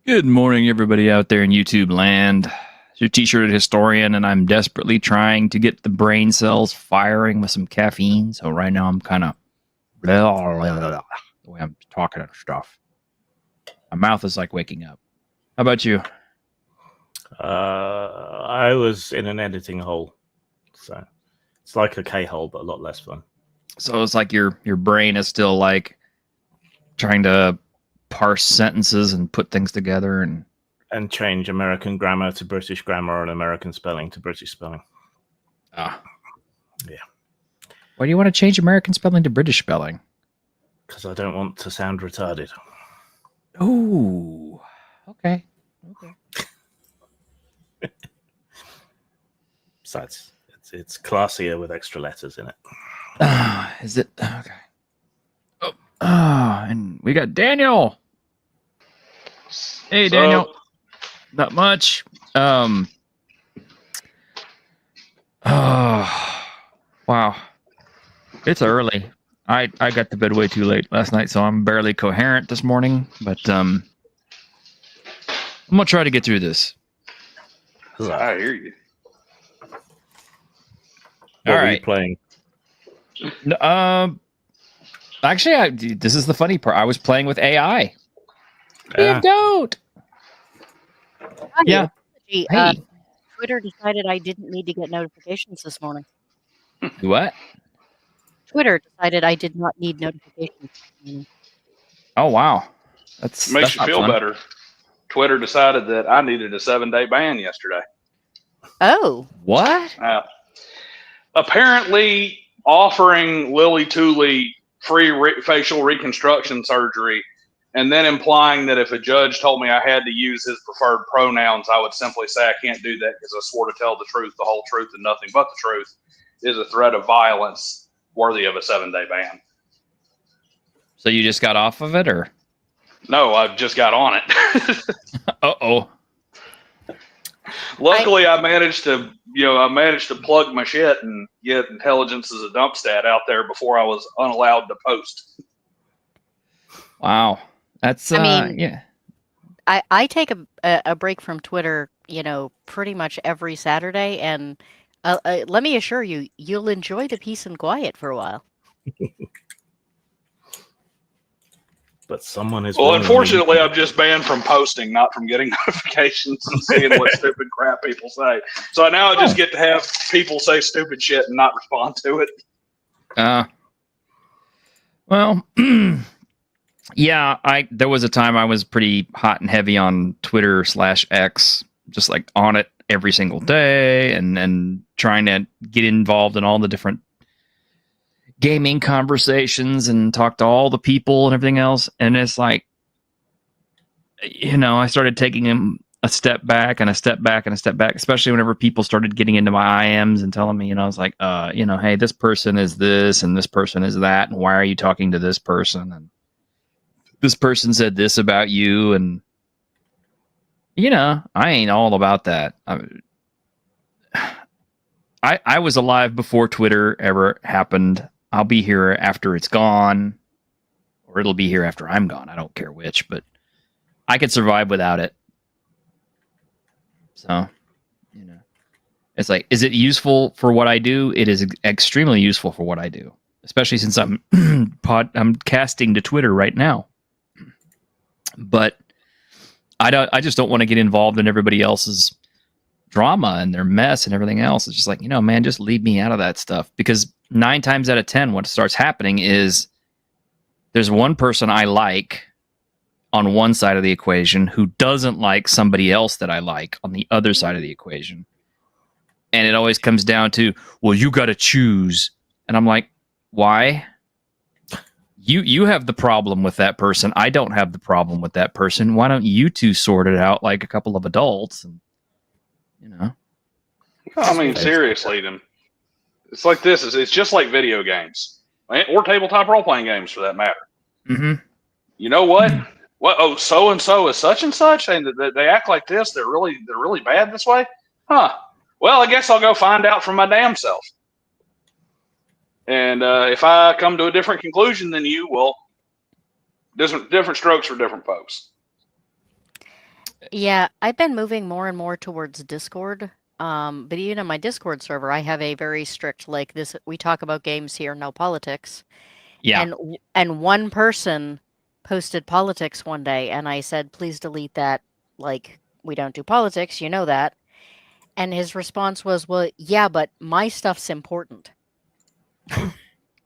Good morning, everybody out there in YouTube land. It's your t-shirted historian, and I'm desperately trying to get the brain cells firing with some caffeine. So right now I'm kind of the way I'm talking and stuff. My mouth is like waking up. How about you? I was in an editing hole, so it's like a K-hole, but a lot less fun. So it's like your brain is still like trying to parse sentences and put things together and change American grammar to British grammar and American spelling to British spelling. Yeah. Why do you want to change American spelling to British spelling? Because I don't want to sound retarded. Oh, okay. Besides, it's classier with extra letters in it. Is it okay? And we got Daniel. Hey, Daniel. Not much. Oh, wow. It's early. I got to bed way too late last night, so I'm barely coherent this morning. But I'm gonna try to get through this. I hear you. What were you playing? Actually, this is the funny part. I was playing with AI. Yeah. Don't. Yeah. Hey. Twitter decided I didn't need to get notifications this morning. What? Twitter decided I did not need notifications this morning. Oh, wow. Makes you feel better. Twitter decided that I needed a 7-day ban yesterday. Oh. What? Apparently offering Lily Tooley free facial reconstruction surgery and then implying that if a judge told me I had to use his preferred pronouns, I would simply say I can't do that because I swore to tell the truth, the whole truth, and nothing but the truth, is a threat of violence worthy of a 7-day ban. So you just got off of it, or? No, I just got on it. Uh-oh. Luckily, I managed to plug my shit and get intelligence as a dump stat out there before I was unallowed to post. Wow. That's, yeah. I take a break from Twitter, pretty much every Saturday, and let me assure you, you'll enjoy the peace and quiet for a while. But someone is. Well, unfortunately, I'm just banned from posting, not from getting notifications and seeing what stupid crap people say. So now I just get to have people say stupid shit and not respond to it. Well, yeah, there was a time I was pretty hot and heavy on Twitter/X, just like on it every single day and trying to get involved in all the different gaming conversations and talk to all the people and everything else. And it's like, I started taking a step back and a step back and a step back, especially whenever people started getting into my IMs and telling me, I was like, hey, this person is this and this person is that. And why are you talking to this person? And this person said this about you. And, I ain't all about that. I was alive before Twitter ever happened. I'll be here after it's gone, or it'll be here after I'm gone. I don't care which, but I could survive without it. So, it's like, is it useful for what I do? It is extremely useful for what I do, especially since I'm casting to Twitter right now. But I just don't want to get involved in everybody else's drama and their mess and everything else. It's just like, man, just leave me out of that stuff, because 9 times out of 10, what starts happening is there's one person I like on one side of the equation who doesn't like somebody else that I like on the other side of the equation. And it always comes down to, well, you got to choose. And I'm like, why? You have the problem with that person. I don't have the problem with that person. Why don't you two sort it out like a couple of adults? And, I mean, seriously, it's like this. It's just like video games or tabletop role-playing games for that matter. Mm-hmm. You know what? What? Oh, so-and-so is such and such, and they act like this. They're really bad this way? Huh. Well, I guess I'll go find out for my damn self. And if I come to a different conclusion than you, well, different strokes for different folks. Yeah, I've been moving more and more towards Discord. But even on my Discord server, I have a very strict like this. We talk about games here, no politics. Yeah. And one person posted politics one day, and I said, "Please delete that. Like, we don't do politics. You know that." And his response was, "Well, yeah, but my stuff's important."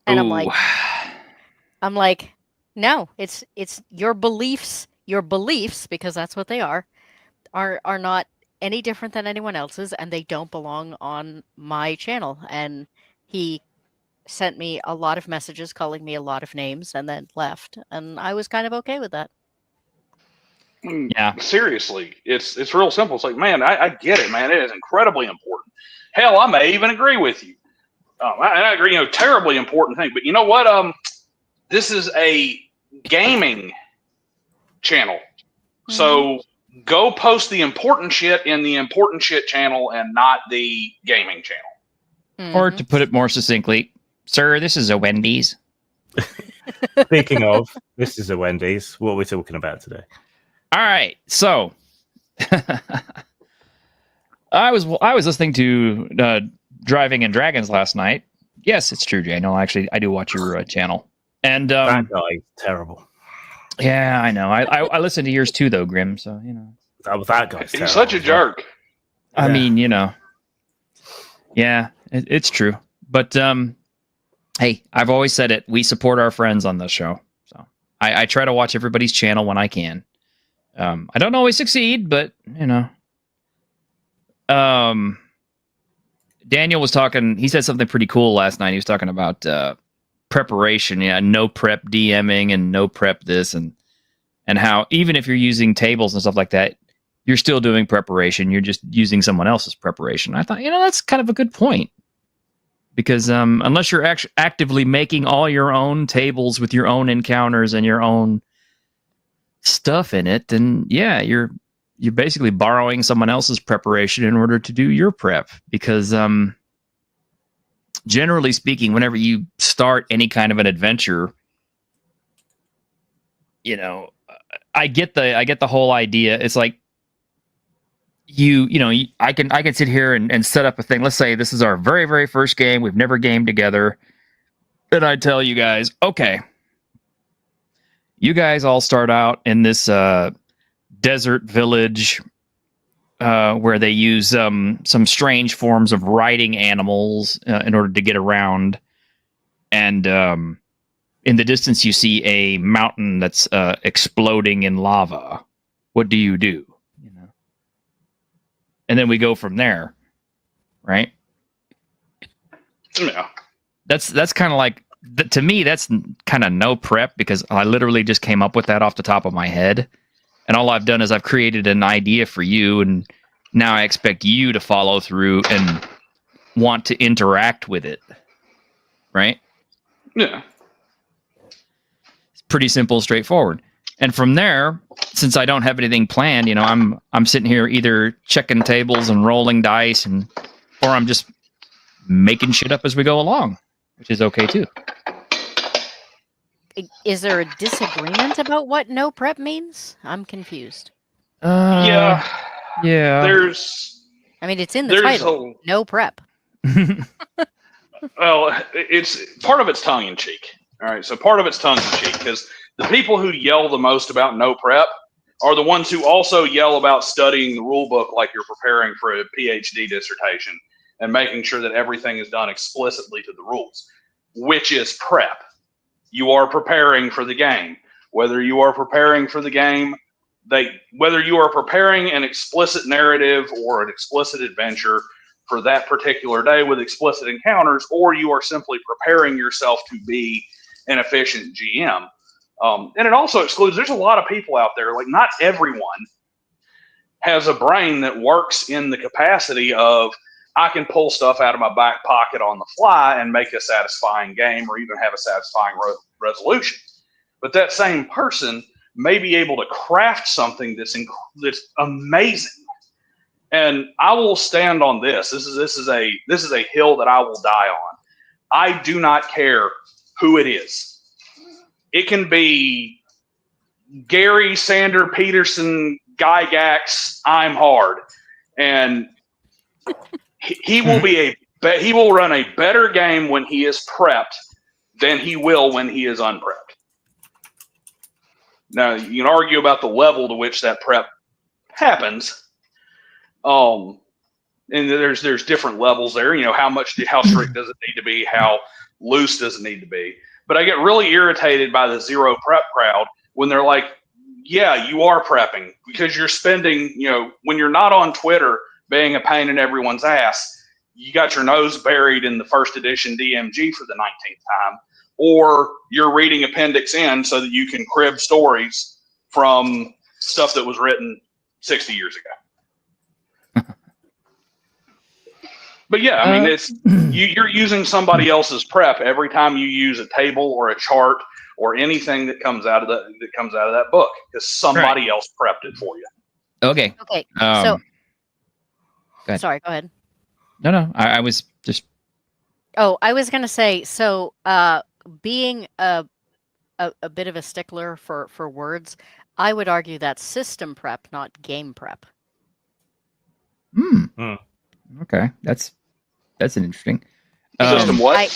And Ooh. I'm like, no, it's your beliefs, because that's what they are not any different than anyone else's, and they don't belong on my channel. And he sent me a lot of messages calling me a lot of names and then left, and I was kind of okay with that. Yeah. Seriously, it's real simple. It's like, man, I get it, man. It is incredibly important. Hell, I may even agree with you. I agree, terribly important thing. But you know what? This is a gaming channel, so go post the important shit in the important shit channel and not the gaming channel. Or to put it more succinctly, sir, this is a Wendy's. Speaking of, this is a Wendy's. What are we talking about today? All right, so I was listening to Driving and Dragons last night. Yes, it's true, Daniel. Actually, I do watch your channel, and That guy's terrible. Yeah, I know. I listened to yours too, though, Grim. So that guy's terrible. He's such a jerk. I mean, yeah, it's true. But hey, I've always said it. We support our friends on this show, so I try to watch everybody's channel when I can. I don't always succeed, but Daniel was talking. He said something pretty cool last night. He was talking about preparation. Yeah, no prep DMing and no prep this and how even if you're using tables and stuff like that, you're still doing preparation. You're just using someone else's preparation. I thought, that's kind of a good point. Because unless you're actively making all your own tables with your own encounters and your own stuff in it, then yeah, you're basically borrowing someone else's preparation in order to do your prep. Because generally speaking, whenever you start any kind of an adventure, I get the whole idea. It's like I can sit here and set up a thing. Let's say this is our very, very first game. We've never gamed together. And I tell you guys, okay, you guys all start out in this desert village where they use some strange forms of riding animals in order to get around. And in the distance, you see a mountain that's exploding in lava. What do you do? And then we go from there, right? Yeah. That's kind of like, to me, that's kind of no prep, because I literally just came up with that off the top of my head. And all I've done is I've created an idea for you, and now I expect you to follow through and want to interact with it, right? Yeah. It's pretty simple, straightforward. And from there, since I don't have anything planned, I'm sitting here either checking tables and rolling dice, or I'm just making shit up as we go along, which is okay too. Is there a disagreement about what no prep means? I'm confused. Yeah. It's in the title. No prep. Well, it's part of it's tongue in cheek. All right, so part of it's tongue in cheek, because the people who yell the most about no prep are the ones who also yell about studying the rule book like you're preparing for a PhD dissertation and making sure that everything is done explicitly to the rules, which is prep. You are preparing for the game. Whether you are preparing for the game, whether you are preparing an explicit narrative or an explicit adventure for that particular day with explicit encounters, or you are simply preparing yourself to be an efficient GM. And it also excludes, there's a lot of people out there, like not everyone has a brain that works in the capacity of, I can pull stuff out of my back pocket on the fly and make a satisfying game or even have a satisfying resolution. But that same person may be able to craft something that's amazing. And I will stand on this. This is a hill that I will die on. I do not care who it is. It can be Gary Sander Peterson Gygax, I'm hard, and he will he will run a better game when he is prepped than he will when he is unprepped. Now you can argue about the level to which that prep happens. And there's different levels there. How strict does it need to be? How loose does it need to be? But I get really irritated by the zero prep crowd when they're like, yeah, you are prepping because you're spending, when you're not on Twitter being a pain in everyone's ass, you got your nose buried in the first edition DMG for the 19th time, or you're reading Appendix N so that you can crib stories from stuff that was written 60 years ago. But yeah, I mean, it's you're using somebody else's prep every time you use a table or a chart or anything that comes out of that book because somebody else prepped it for you. Okay. Okay. Go ahead. Sorry, go ahead. No. I was just. Oh, I was gonna say. So, being a bit of a stickler for words, I would argue that's system prep, not game prep. Okay, that's an interesting. System what?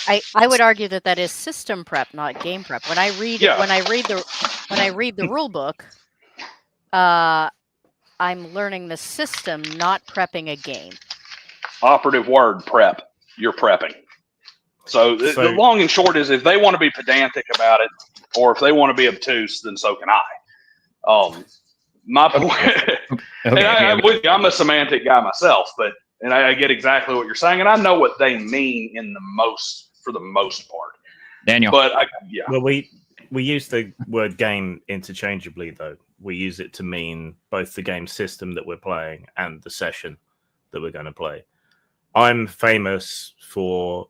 I would argue that is system prep, not game prep. When I read the rule book, I'm learning the system, not prepping a game. Operative word, prep. You're prepping. So the long and short is, if they want to be pedantic about it, or if they want to be obtuse, then so can I. My point. I'm with you. I'm a semantic guy myself, and I get exactly what you're saying, and I know what they mean for the most part. Daniel, but Well, we use the word game interchangeably, though. We use it to mean both the game system that we're playing and the session that we're going to play. I'm famous for,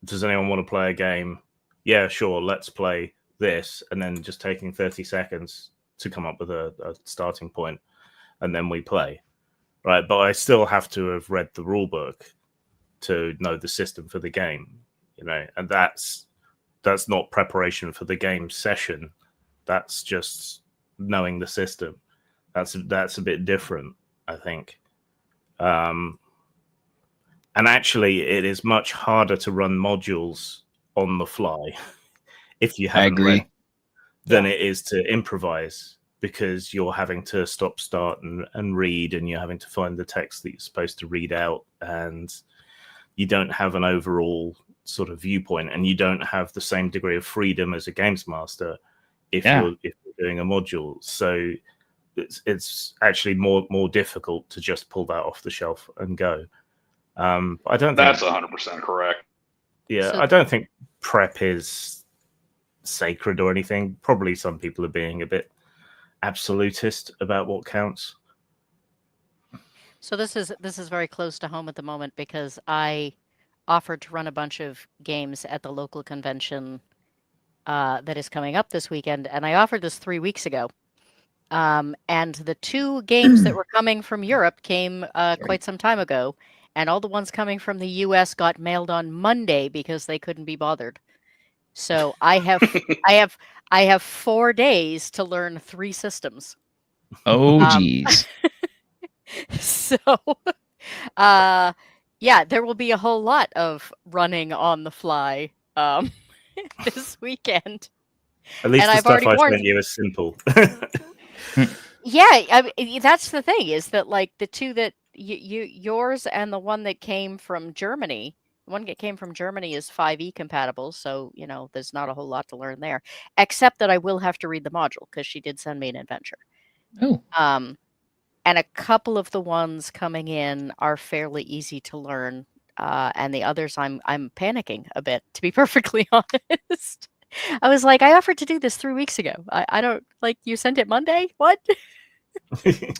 does anyone want to play a game? Yeah, sure, let's play this, and then just taking 30 seconds to come up with a starting point, and then we play, right? But I still have to have read the rule book to know the system for the game, and that's not preparation for the game session. That's just knowing the system. That's a bit different, I think. And actually, it is much harder to run modules on the fly if you haven't read than it is to improvise, because you're having to stop, start, and read, and you're having to find the text that you're supposed to read out, and you don't have an overall sort of viewpoint, and you don't have the same degree of freedom as a games master if you're doing a module. So it's actually more difficult to just pull that off the shelf and go. I don't. That's 100% correct. Yeah, I don't think prep is sacred or anything. Probably some people are being a bit absolutist about what counts. So this is very close to home at the moment, because I offered to run a bunch of games at the local convention that is coming up this weekend, and I offered this 3 weeks ago. And the 2 games that were coming from Europe came quite some time ago, and all the ones coming from the US got mailed on Monday because they couldn't be bothered. So I have 4 days to learn 3 systems. Oh, geez. So, there will be a whole lot of running on the fly this weekend. At least and the stuff I sent you is simple. Yeah, I mean, that's the thing, is that like the 2 that yours and the one that came from Germany. The one that came from Germany is 5e compatible, so there's not a whole lot to learn there, except that I will have to read the module because she did send me an adventure. Oh. And a couple of the ones coming in are fairly easy to learn, and the others I'm panicking a bit, to be perfectly honest. I was like, I offered to do this 3 weeks ago. I don't you sent it Monday? What? James,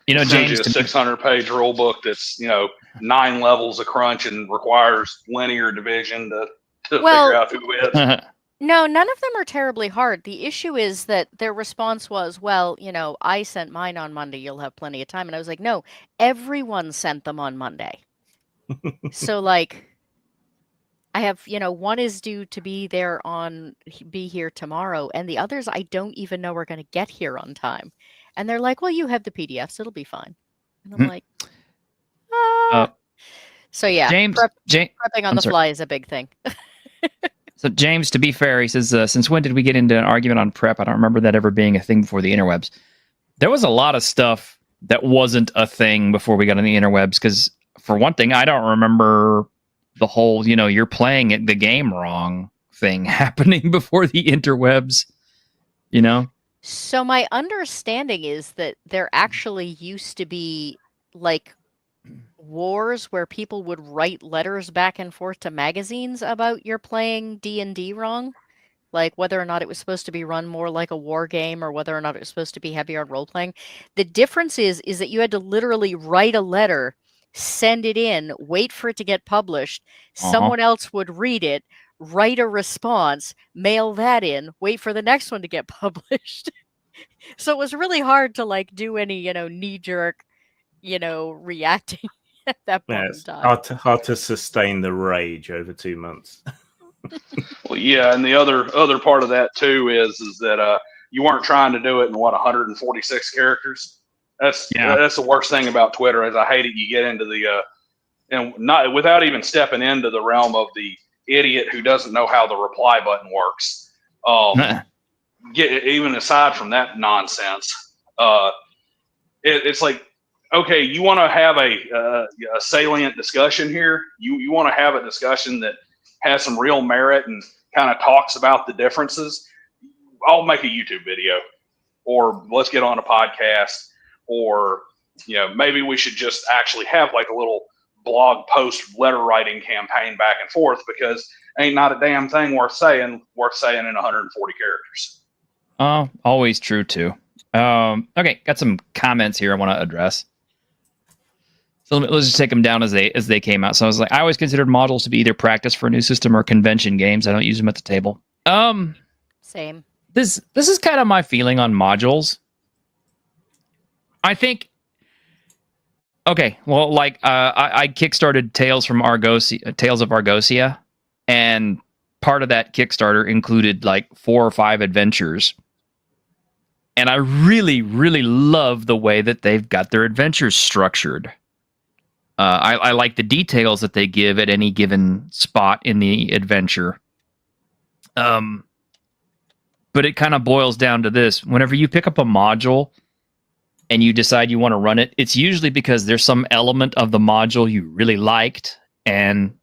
a 600-page rule book that's 9 levels of crunch and requires linear division to figure out who is. No, none of them are terribly hard. The issue is that their response was, well, I sent mine on Monday. You'll have plenty of time. And I was like, no, everyone sent them on Monday. So I have, one is due to be here tomorrow, and the others I don't even know are going to get here on time. And they're like, well, you have the PDFs, it'll be fine. And I'm like, So yeah, James, prepping on the fly is a big thing. So James, to be fair, he says, since when did we get into an argument on prep? I don't remember that ever being a thing before the interwebs. There was a lot of stuff that wasn't a thing before we got on the interwebs, because for one thing, I don't remember the whole, you're playing the game wrong thing happening before the interwebs, So my understanding is that there actually used to be like wars where people would write letters back and forth to magazines about you're playing D&D wrong, like whether or not it was supposed to be run more like a war game or whether or not it was supposed to be heavier on role playing. The difference is that you had to literally write a letter, send it in, wait for it to get published. Someone else would read it, write a response, mail that in, wait for the next one to get published. So it was really hard to like do any, knee-jerk, reacting at that point in time. Hard to sustain the rage over 2 months. Well, yeah, and the other part of that too is that you weren't trying to do it in 146 characters. That's the worst thing about Twitter, is I hate it. You get into the and not without even stepping into the realm of the idiot who doesn't know how the reply button works. Even aside from that nonsense, it's like, okay, you want to have a salient discussion here. You want to have a discussion that has some real merit and kind of talks about the differences. I'll make a YouTube video, or let's get on a podcast, or maybe we should just actually have like a little blog post letter writing campaign back and forth, because ain't not a damn thing worth saying in 140 characters. Always true too. Okay, got some comments here I want to address. So let's just take them down as they came out. So I was like, I always considered modules to be either practice for a new system or convention games. I don't use them at the table. Same. This is kind of my feeling on modules. I think. Okay, well, like I kickstarted Tales of Argosia, and part of that Kickstarter included like 4 or 5 adventures. And I really, really love the way that they've got their adventures structured. I like the details that they give at any given spot in the adventure. But it kind of boils down to this. Whenever you pick up a module and you decide you want to run it, it's usually because there's some element of the module you really liked, and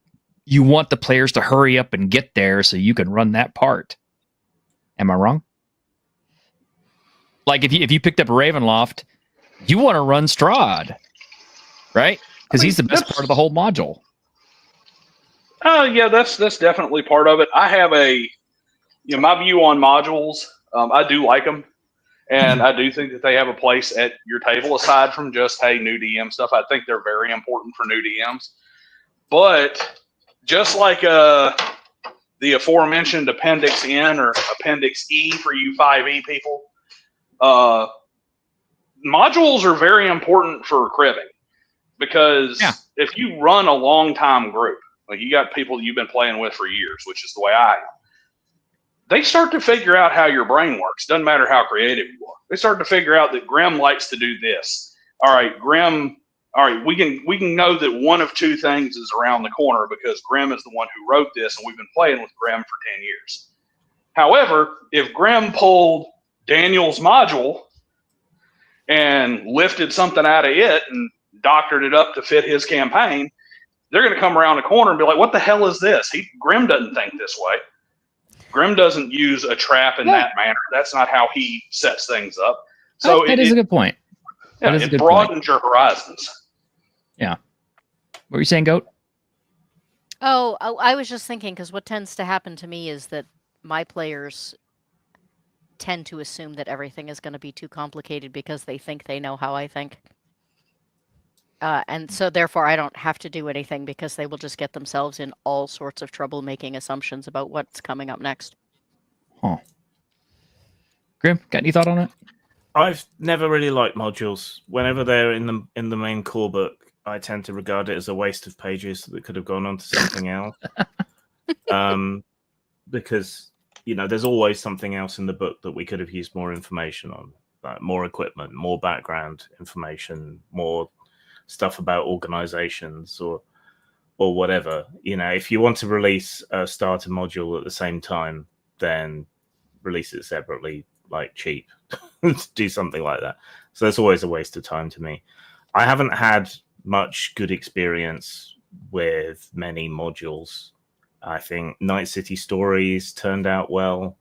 you want the players to hurry up and get there so you can run that part. Am I wrong? Like if you picked up Ravenloft, you want to run Strahd, right? Because he's the best part of the whole module. Yeah, that's definitely part of it. I have my view on modules. I do like them, and I do think that they have a place at your table aside from just, hey, new DM stuff. I think they're very important for new DMs. But just like the aforementioned Appendix N or Appendix E for you 5e people, modules are very important for cribbing, because if you run a long time group, like you got people that you've been playing with for years, which is the way I am, they start to figure out how your brain works. Doesn't matter how creative you are. They start to figure out that Grim likes to do this. All right, Grim. All right, we can know that one of 2 things is around the corner because Grim is the one who wrote this, and we've been playing with Grim for 10 years. However, if Grim pulled Daniel's module and lifted something out of it and doctored it up to fit his campaign, they're going to come around the corner and be like, what the hell is this? Grim doesn't think this way. Grim doesn't use a trap in that manner. That's not how he sets things up. So that is a good point. Yeah, it broadens your horizons. Yeah. What were you saying, Goat? Oh, I was just thinking, because what tends to happen to me is that my players tend to assume that everything is going to be too complicated because they think they know how I think. And so therefore I don't have to do anything, because they will just get themselves in all sorts of trouble making assumptions about what's coming up next. Huh. Grim, got any thought on it? I've never really liked modules. Whenever they're in the main core book, I tend to regard it as a waste of pages that could have gone on to something else. Because there's always something else in the book that we could have used more information on, like more equipment, more background information, more stuff about organizations or whatever. If you want to release a starter module at the same time, then release it separately, like cheap. Do something like that. So that's always a waste of time to me. I haven't had much good experience with many modules. I think Night City Stories turned out well,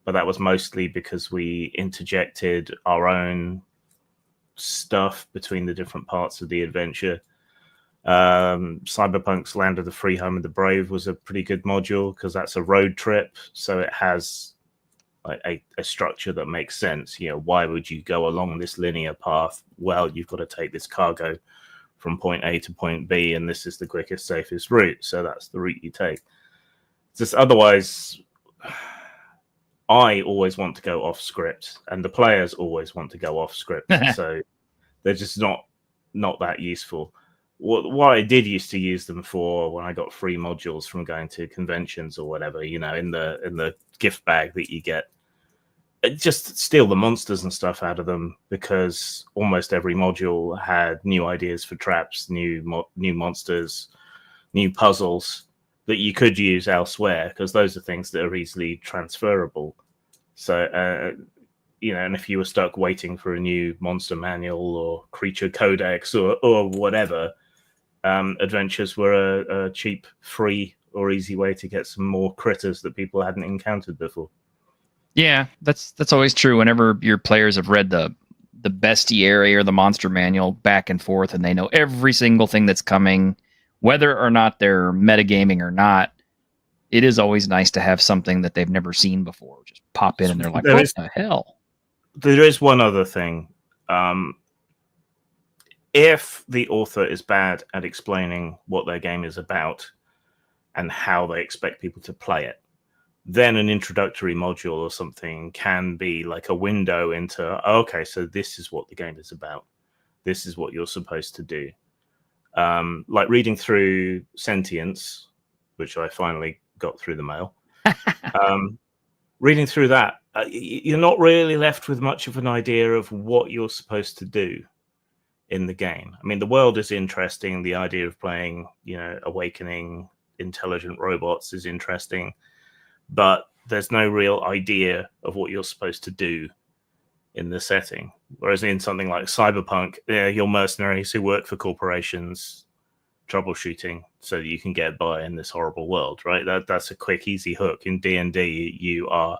but that was mostly because we interjected our own stuff between the different parts of the adventure. Cyberpunk's Land of the Free, Home of the Brave was a pretty good module because that's a road trip, so it has like a structure that makes sense. Why would you go along this linear path? Well, you've got to take this cargo from point A to point B, and this is the quickest, safest route, so that's the route you take. Just otherwise, I always want to go off script, and the players always want to go off script. So they're just not that useful. What I did used to use them for when I got free modules from going to conventions or whatever, in the gift bag that you get, just steal the monsters and stuff out of them, because almost every module had new ideas for traps, new monsters, new puzzles that you could use elsewhere, because those are things that are easily transferable. So, and if you were stuck waiting for a new monster manual or creature codex or whatever, adventures were a cheap, free, or easy way to get some more critters that people hadn't encountered before. Yeah, that's always true. Whenever your players have read the bestiary or the monster manual back and forth, and they know every single thing that's coming, whether or not they're metagaming or not, it is always nice to have something that they've never seen before. Just pop in and they're like, what the hell? There is one other thing. If the author is bad at explaining what their game is about and how they expect people to play it, then an introductory module or something can be like a window into, okay, so this is what the game is about. This is what you're supposed to do. Like reading through Sentience, which I finally got through the mail. Reading through that, you're not really left with much of an idea of what you're supposed to do in the game. I mean, the world is interesting. The idea of playing, awakening intelligent robots is interesting, but there's no real idea of what you're supposed to do in the setting. Whereas in something like Cyberpunk, you're mercenaries who work for corporations troubleshooting so that you can get by in this horrible world, right? That's a quick, easy hook. In D&D, you are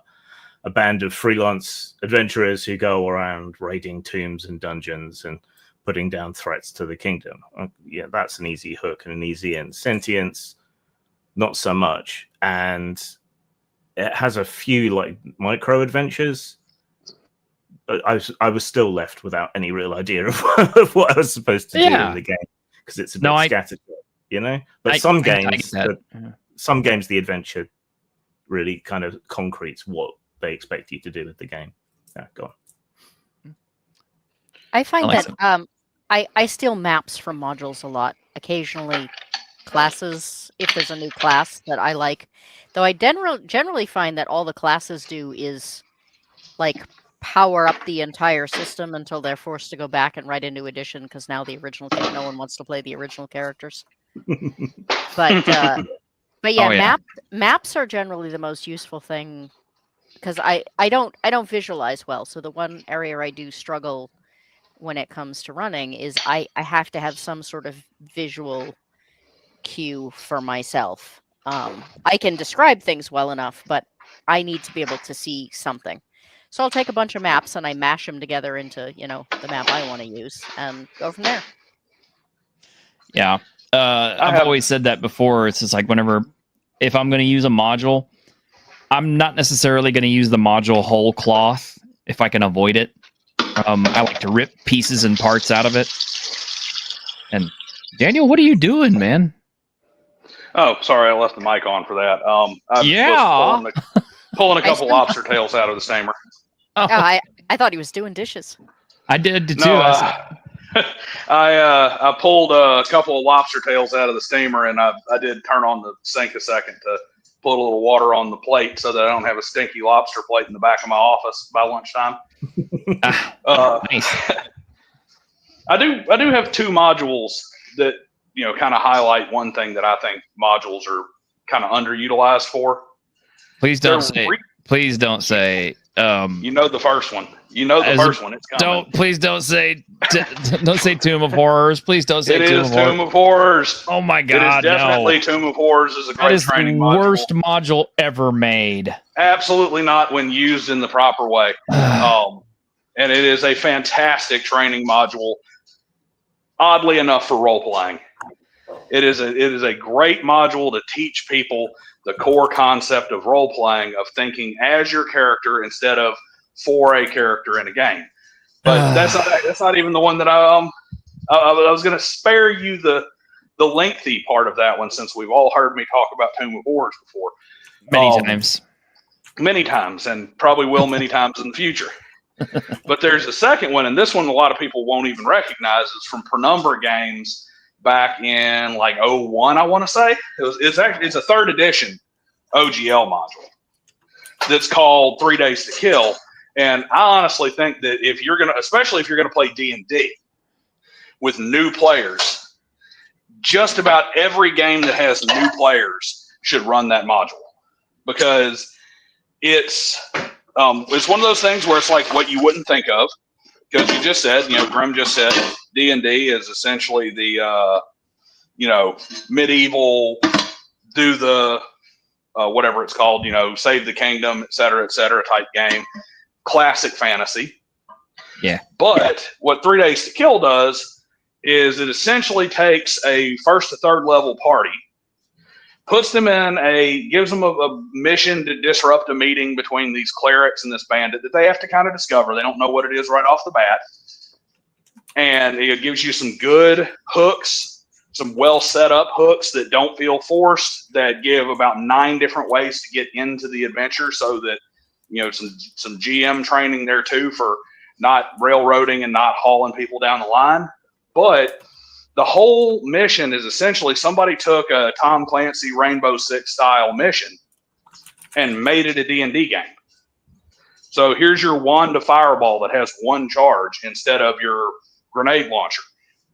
a band of freelance adventurers who go around raiding tombs and dungeons and putting down threats to the kingdom. Yeah, that's an easy hook and an easy end. Sentience, not so much. And it has a few like micro adventures. I was still left without any real idea of what I was supposed to do in the game, because it's a bit scattershot, But some games, the adventure really kind of concretes what they expect you to do with the game. Yeah, go on. I find that I steal maps from modules a lot. Occasionally, classes, if there's a new class that I like. Though I generally find that all the classes do is like power up the entire system until they're forced to go back and write a new edition, because now the original no one wants to play the original characters. But yeah, maps are generally the most useful thing, because I don't visualize well. So the one area I do struggle when it comes to running is I have to have some sort of visual cue for myself. I can describe things well enough, but I need to be able to see something. So I'll take a bunch of maps and I mash them together into, the map I want to use and go from there. Yeah. I've always said that before. It's just like if I'm going to use a module, I'm not necessarily going to use the module whole cloth if I can avoid it. I like to rip pieces and parts out of it. And Daniel, what are you doing, man? Oh, sorry, I left the mic on for that. I was pulling a couple lobster tails out of the steamer. Oh, I thought he was doing dishes. I did too. No, I pulled a couple of lobster tails out of the steamer, and I did turn on the sink a second to put a little water on the plate so that I don't have a stinky lobster plate in the back of my office by lunchtime. Nice. I do have two modules that, kind of highlight one thing that I think modules are kind of underutilized for. Please don't say. Please don't say. The first one. The first one. It's coming. Please don't say. Don't say Tomb of Horrors. Please don't say. It is Tomb of Horrors. Oh my God! It is definitely Tomb of Horrors is a great training module. That is the worst module ever made. Absolutely not when used in the proper way. And it is a fantastic training module. Oddly enough, for role playing, it is a great module to teach people the core concept of role playing, of thinking as your character instead of for a character in a game. But that's not even the one that I was going to spare you the lengthy part of that one, since we've all heard me talk about Tomb of Horrors before many times, and probably will many times in the future. But there's a second one, and this one a lot of people won't even recognize. It's from Penumbra Games back in like 01, I want to say. It's a 3rd edition OGL module that's called 3 Days to Kill. And I honestly think that especially if you're gonna play D&D with new players, just about every game that has new players should run that module, because it's one of those things where it's like what you wouldn't think of, because you just said, Grim just said, D&D is essentially the, medieval, do the, whatever it's called, save the kingdom, et cetera type game, classic fantasy. Yeah. But what 3 Days to Kill does is it essentially takes a 1st to 3rd level party, puts them gives them a mission to disrupt a meeting between these clerics and this bandit that they have to kind of discover. They don't know what it is right off the bat. And it gives you some good hooks, some well set up hooks that don't feel forced, that give about 9 different ways to get into the adventure, so that, some GM training there too for not railroading and not hauling people down the line. But the whole mission is essentially somebody took a Tom Clancy Rainbow Six style mission and made it a D&D game. So here's your wand of fireball that has 1 charge instead of your grenade launcher.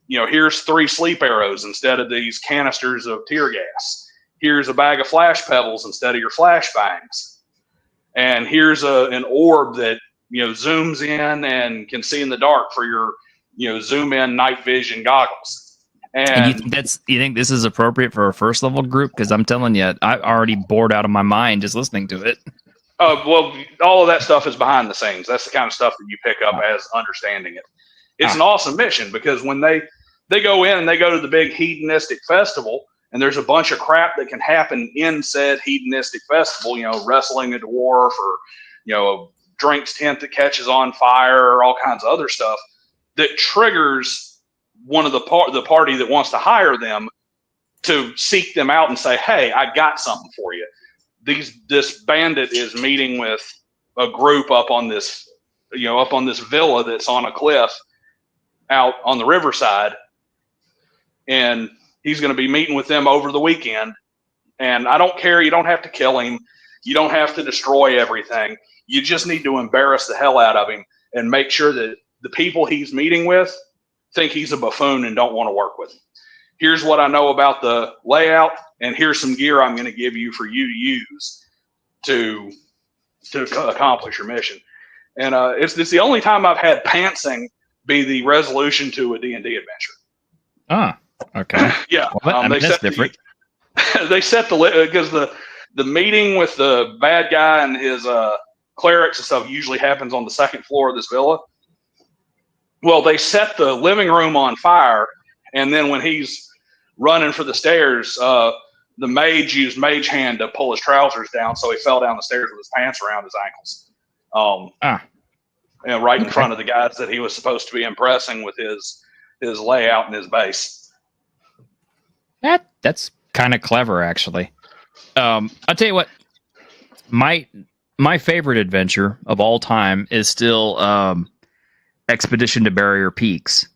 Here's 3 sleep arrows instead of these canisters of tear gas. Here's a bag of flash pebbles instead of your flash bangs. And here's an orb that, zooms in and can see in the dark for your, zoom in night vision goggles. And you think this is appropriate for a 1st level group? Because I'm telling you, I'm already bored out of my mind just listening to it. Well, all of that stuff is behind the scenes. That's the kind of stuff that you pick up as understanding it. It's an awesome mission, because when they go in and they go to the big hedonistic festival, and there's a bunch of crap that can happen in said hedonistic festival, wrestling a dwarf, or, a drinks tent that catches on fire, or all kinds of other stuff that triggers one of the party that wants to hire them to seek them out and say, hey, I got something for you. This bandit is meeting with a group up on this villa that's on a cliff out on the riverside, and he's going to be meeting with them over the weekend. And I don't care. You don't have to kill him. You don't have to destroy everything. You just need to embarrass the hell out of him and make sure that the people he's meeting with think he's a buffoon and don't want to work with him. Here's what I know about the layout, and here's some gear I'm going to give you for you to use to accomplish your mission. And it's the only time I've had pantsing be the resolution to a D&D adventure. Ah, okay. Yeah. Well, that's different. They set because the meeting with the bad guy and his clerics and stuff usually happens on the 2nd floor of this villa. Well, they set the living room on fire, and then when he's running for the stairs, the mage used Mage Hand to pull his trousers down, so he fell down the stairs with his pants around his ankles. And right in front of the guys that he was supposed to be impressing with his layout and his base. That's kind of clever, actually. I'll tell you what, my favorite adventure of all time is still Expedition to Barrier Peaks.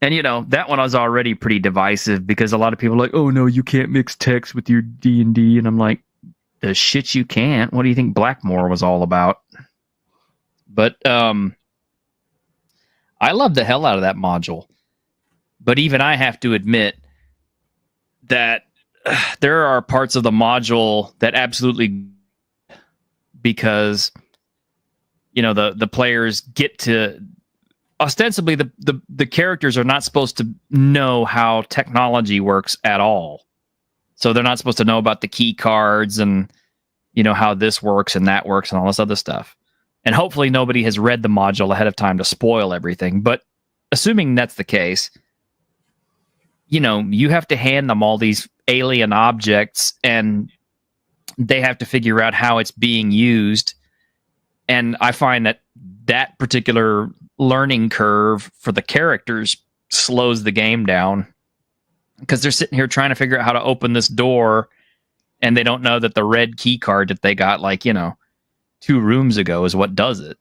And that one was already pretty divisive because a lot of people are like, oh no, you can't mix text with your D&D, and I'm like, the shit you can't. What do you think Blackmore was all about? But I love the hell out of that module. But even I have to admit that there are parts of the module that absolutely, because the players get to, ostensibly the characters are not supposed to know how technology works at all. So they're not supposed to know about the key cards and how this works and that works and all this other stuff. And hopefully nobody has read the module ahead of time to spoil everything. But assuming that's the case, you have to hand them all these alien objects and they have to figure out how it's being used. And I find that particular learning curve for the characters slows the game down because they're sitting here trying to figure out how to open this door, and they don't know that the red key card that they got 2 rooms ago is what does it.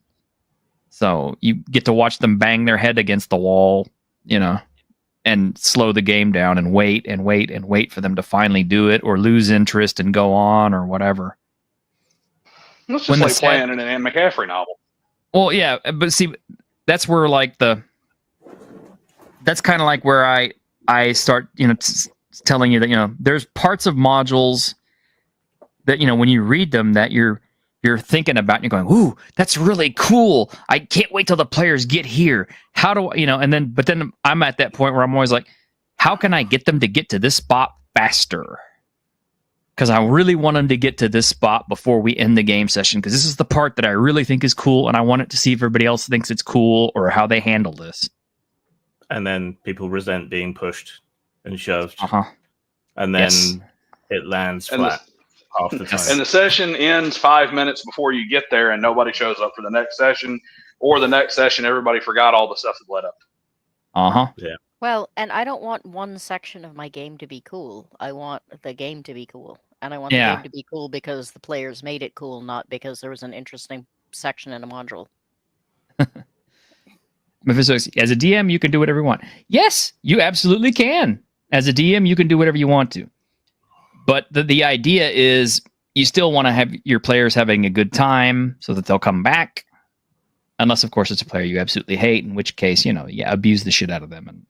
So you get to watch them bang their head against the wall, and slow the game down and wait and wait and wait for them to finally do it or lose interest and go on or whatever. It's just like playing in an Anne McCaffrey novel. Well, yeah, but see, that's where that's kind of like where I start, telling you that, there's parts of modules that, when you read them that you're thinking about and you're going, ooh, that's really cool. I can't wait till the players get here. How do I, but then I'm at that point where I'm always like, how can I get them to get to this spot faster? Because I really want them to get to this spot before we end the game session, because this is the part that I really think is cool, and I want it to see if everybody else thinks it's cool or how they handle this. And then people resent being pushed and shoved. Uh-huh. And then it lands flat half the time. And the session ends 5 minutes before you get there, and nobody shows up for the next session, or the next session, everybody forgot all the stuff that led up. Uh-huh. Yeah. Well, and I don't want one section of my game to be cool. I want the game to be cool. And I want the game to be cool because the players made it cool, not because there was an interesting section in a module. As a DM, you can do whatever you want. Yes, you absolutely can. As a DM, you can do whatever you want to. But the idea is you still want to have your players having a good time so that they'll come back. Unless, of course, it's a player you absolutely hate, in which case, abuse the shit out of them.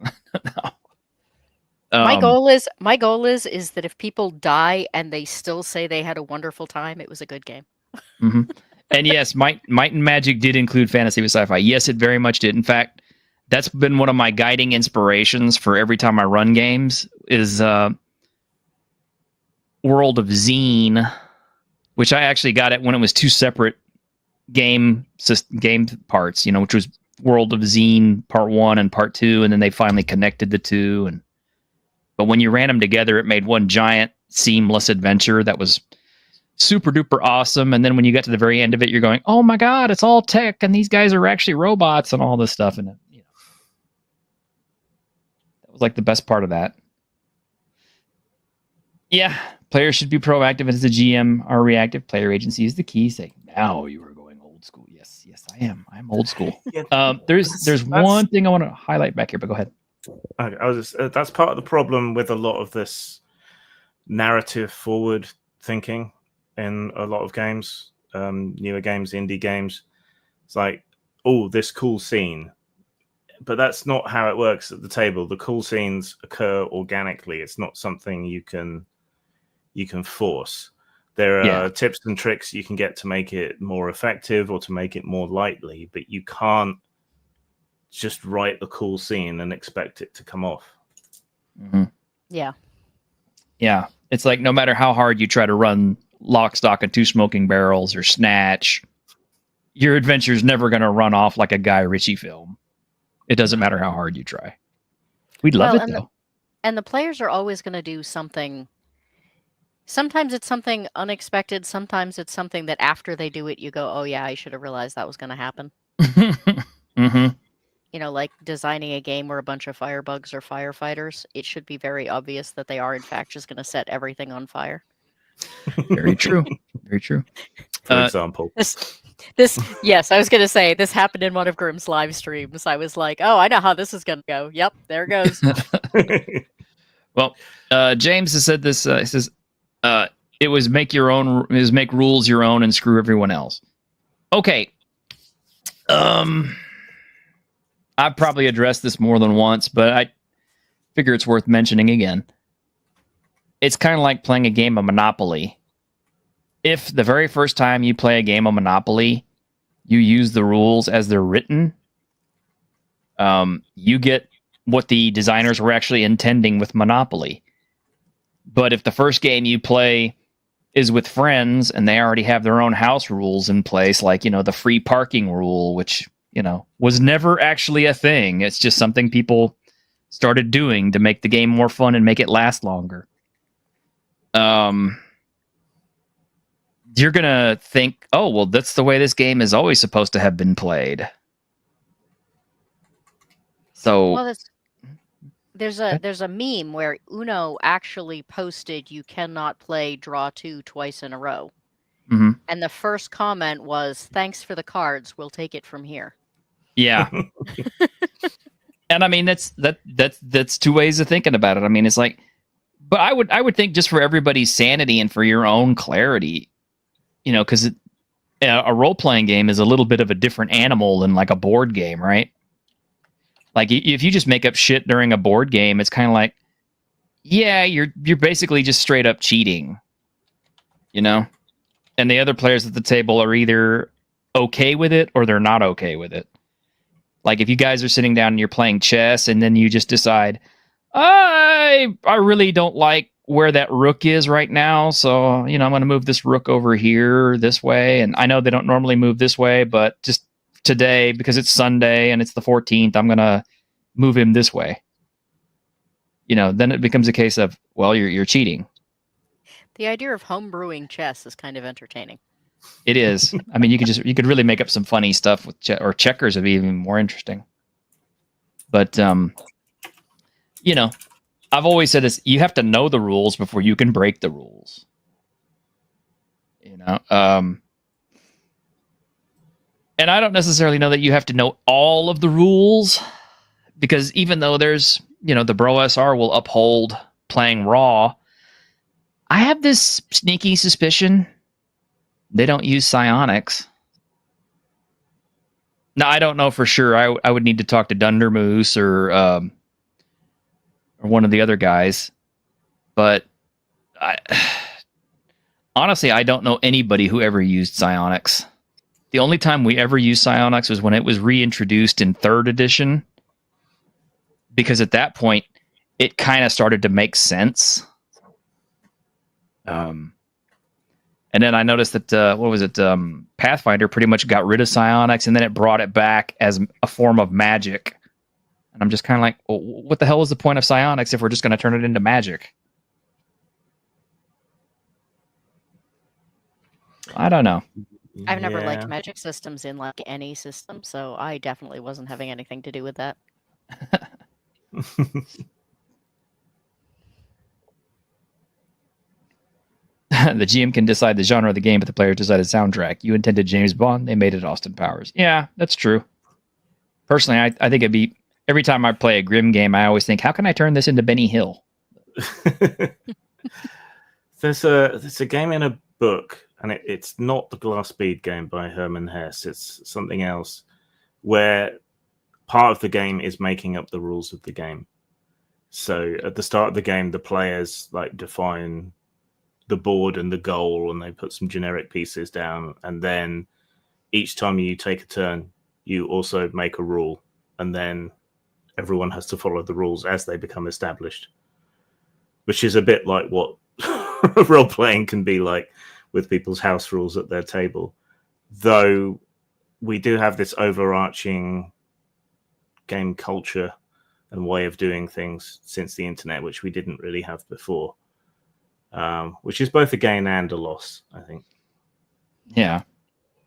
And my goal is that if people die and they still say they had a wonderful time, it was a good game. Mm-hmm. And yes, Might and Magic did include fantasy with sci-fi. Yes, it very much did. In fact, that's been one of my guiding inspirations for every time I run games is World of Zine, which I actually got it when it was 2 separate game parts, which was World of Zine Part 1 and Part 2, and then they finally connected the 2. But when you ran them together, it made one giant seamless adventure that was super duper awesome. And then when you got to the very end of it, you're going, oh my God, it's all tech and these guys are actually robots and all this stuff. And that was like the best part of that. Yeah, players should be proactive as the GM are reactive. Player agency is the key. Say, now you are going old school. Yes, I am. I'm old school. There's one thing I want to highlight back here, but go ahead. That's part of the problem with a lot of this narrative forward thinking in a lot of games, newer games, indie games. It's like, oh, this cool scene. But that's not how it works at the table. The cool scenes occur organically. It's not something you can force. There are tips and tricks you can get to make it more effective or to make it more lightly, but you can't just write a cool scene and expect it to come off. Mm-hmm. Yeah. It's like no matter how hard you try to run Lock, Stock, and 2 Smoking Barrels or Snatch, your adventure's never going to run off like a Guy Ritchie film. It doesn't matter how hard you try. We'd love it though. And the players are always going to do something. Sometimes it's something unexpected. Sometimes it's something that after they do it, you go, oh yeah, I should have realized that was going to happen. Mm-hmm. Like designing a game where a bunch of firebugs are firefighters. It should be very obvious that they are, in fact, just going to set everything on fire. Very true. Very true. For example. Yes, I was going to say this happened in one of Grimm's live streams. I was like, oh, I know how this is going to go. Yep, there it goes. Well, James has said this. He says, "It was make rules your own and screw everyone else." Okay. I've probably addressed this more than once, but I figure it's worth mentioning again. It's kind of like playing a game of Monopoly. If the very first time you play a game of Monopoly, you use the rules as they're written, you get what the designers were actually intending with Monopoly. But if the first game you play is with friends and they already have their own house rules in place, like, the free parking rule, which, was never actually a thing. It's just something people started doing to make the game more fun and make it last longer. You're going to think, oh, well, that's the way this game is always supposed to have been played. So, well, there's a meme where Uno actually posted you cannot play draw 2 twice in a row. Mm-hmm. And the first comment was, thanks for the cards. We'll take it from here. Yeah. And I mean, that's two ways of thinking about it. I mean, it's like, but I would think just for everybody's sanity and for your own clarity, because a role-playing game is a little bit of a different animal than like a board game, right? Like if you just make up shit during a board game, it's kind of like, yeah, you're basically just straight up cheating, and the other players at the table are either okay with it or they're not okay with it. Like if you guys are sitting down and you're playing chess and then you just decide, I really don't like where that rook is right now, so I'm going to move this rook over here this way, and I know they don't normally move this way, but just today, because it's Sunday and it's the 14th, I'm going to move him this way. Then it becomes a case of, well, you're cheating. The idea of homebrewing chess is kind of entertaining. It is. I mean, you could really make up some funny stuff with or checkers would be even more interesting. But I've always said this: you have to know the rules before you can break the rules. And I don't necessarily know that you have to know all of the rules, because even though there's, the Bro SR will uphold playing raw, I have this sneaky suspicion they don't use psionics. Now, I don't know for sure. I would need to talk to Dundermoose or one of the other guys, but honestly, I don't know anybody who ever used psionics. The only time we ever used psionics was when it was reintroduced in 3rd edition, because at that point, it kind of started to make sense. And then I noticed that, Pathfinder pretty much got rid of psionics, and then it brought it back as a form of magic. And I'm just kind of like, well, what the hell is the point of psionics if we're just going to turn it into magic? I don't know. I've never liked magic systems in like any system, so I definitely wasn't having anything to do with that. The GM can decide the genre of the game, but the players decided soundtrack. You intended James Bond, they made it Austin Powers. Yeah, that's true. Personally, I think it'd be, every time I play a Grimm game, I always think, how can I turn this into Benny Hill? There's a game in a book, and it's not the Glass Bead game by Herman Hesse. It's something else, where part of the game is making up the rules of the game. So at the start of the game, the players define the board and the goal, and they put some generic pieces down, and then each time you take a turn, you also make a rule, and then everyone has to follow the rules as they become established, which is a bit like what role-playing can be like with people's house rules at their table. Though we do have this overarching game culture and way of doing things since the internet, which we didn't really have before. Which is both a gain and a loss, I think. Yeah.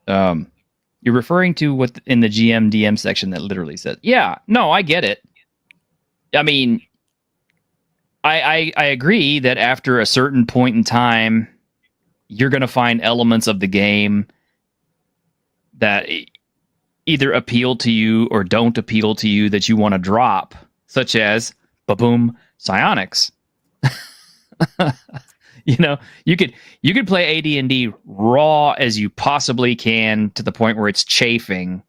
You're referring to what in the GM DM section that literally says, yeah, no, I get it. I mean, I agree that after a certain point in time, you're going to find elements of the game that either appeal to you or don't appeal to you that you want to drop, such as ba-boom, psionics. You know, you could play AD&D raw as you possibly can to the point where it's chafing.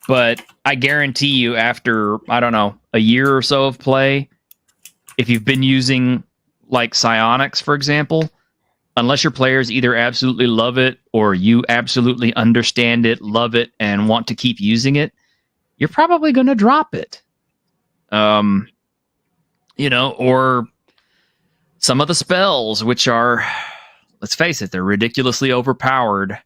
But I guarantee you, after, I don't know, a year or so of play, if you've been using like psionics, for example, unless your players either absolutely love it or you absolutely understand it, love it, and want to keep using it, you're probably going to drop it. You know, or some of the spells, which are, let's face it, they're ridiculously overpowered.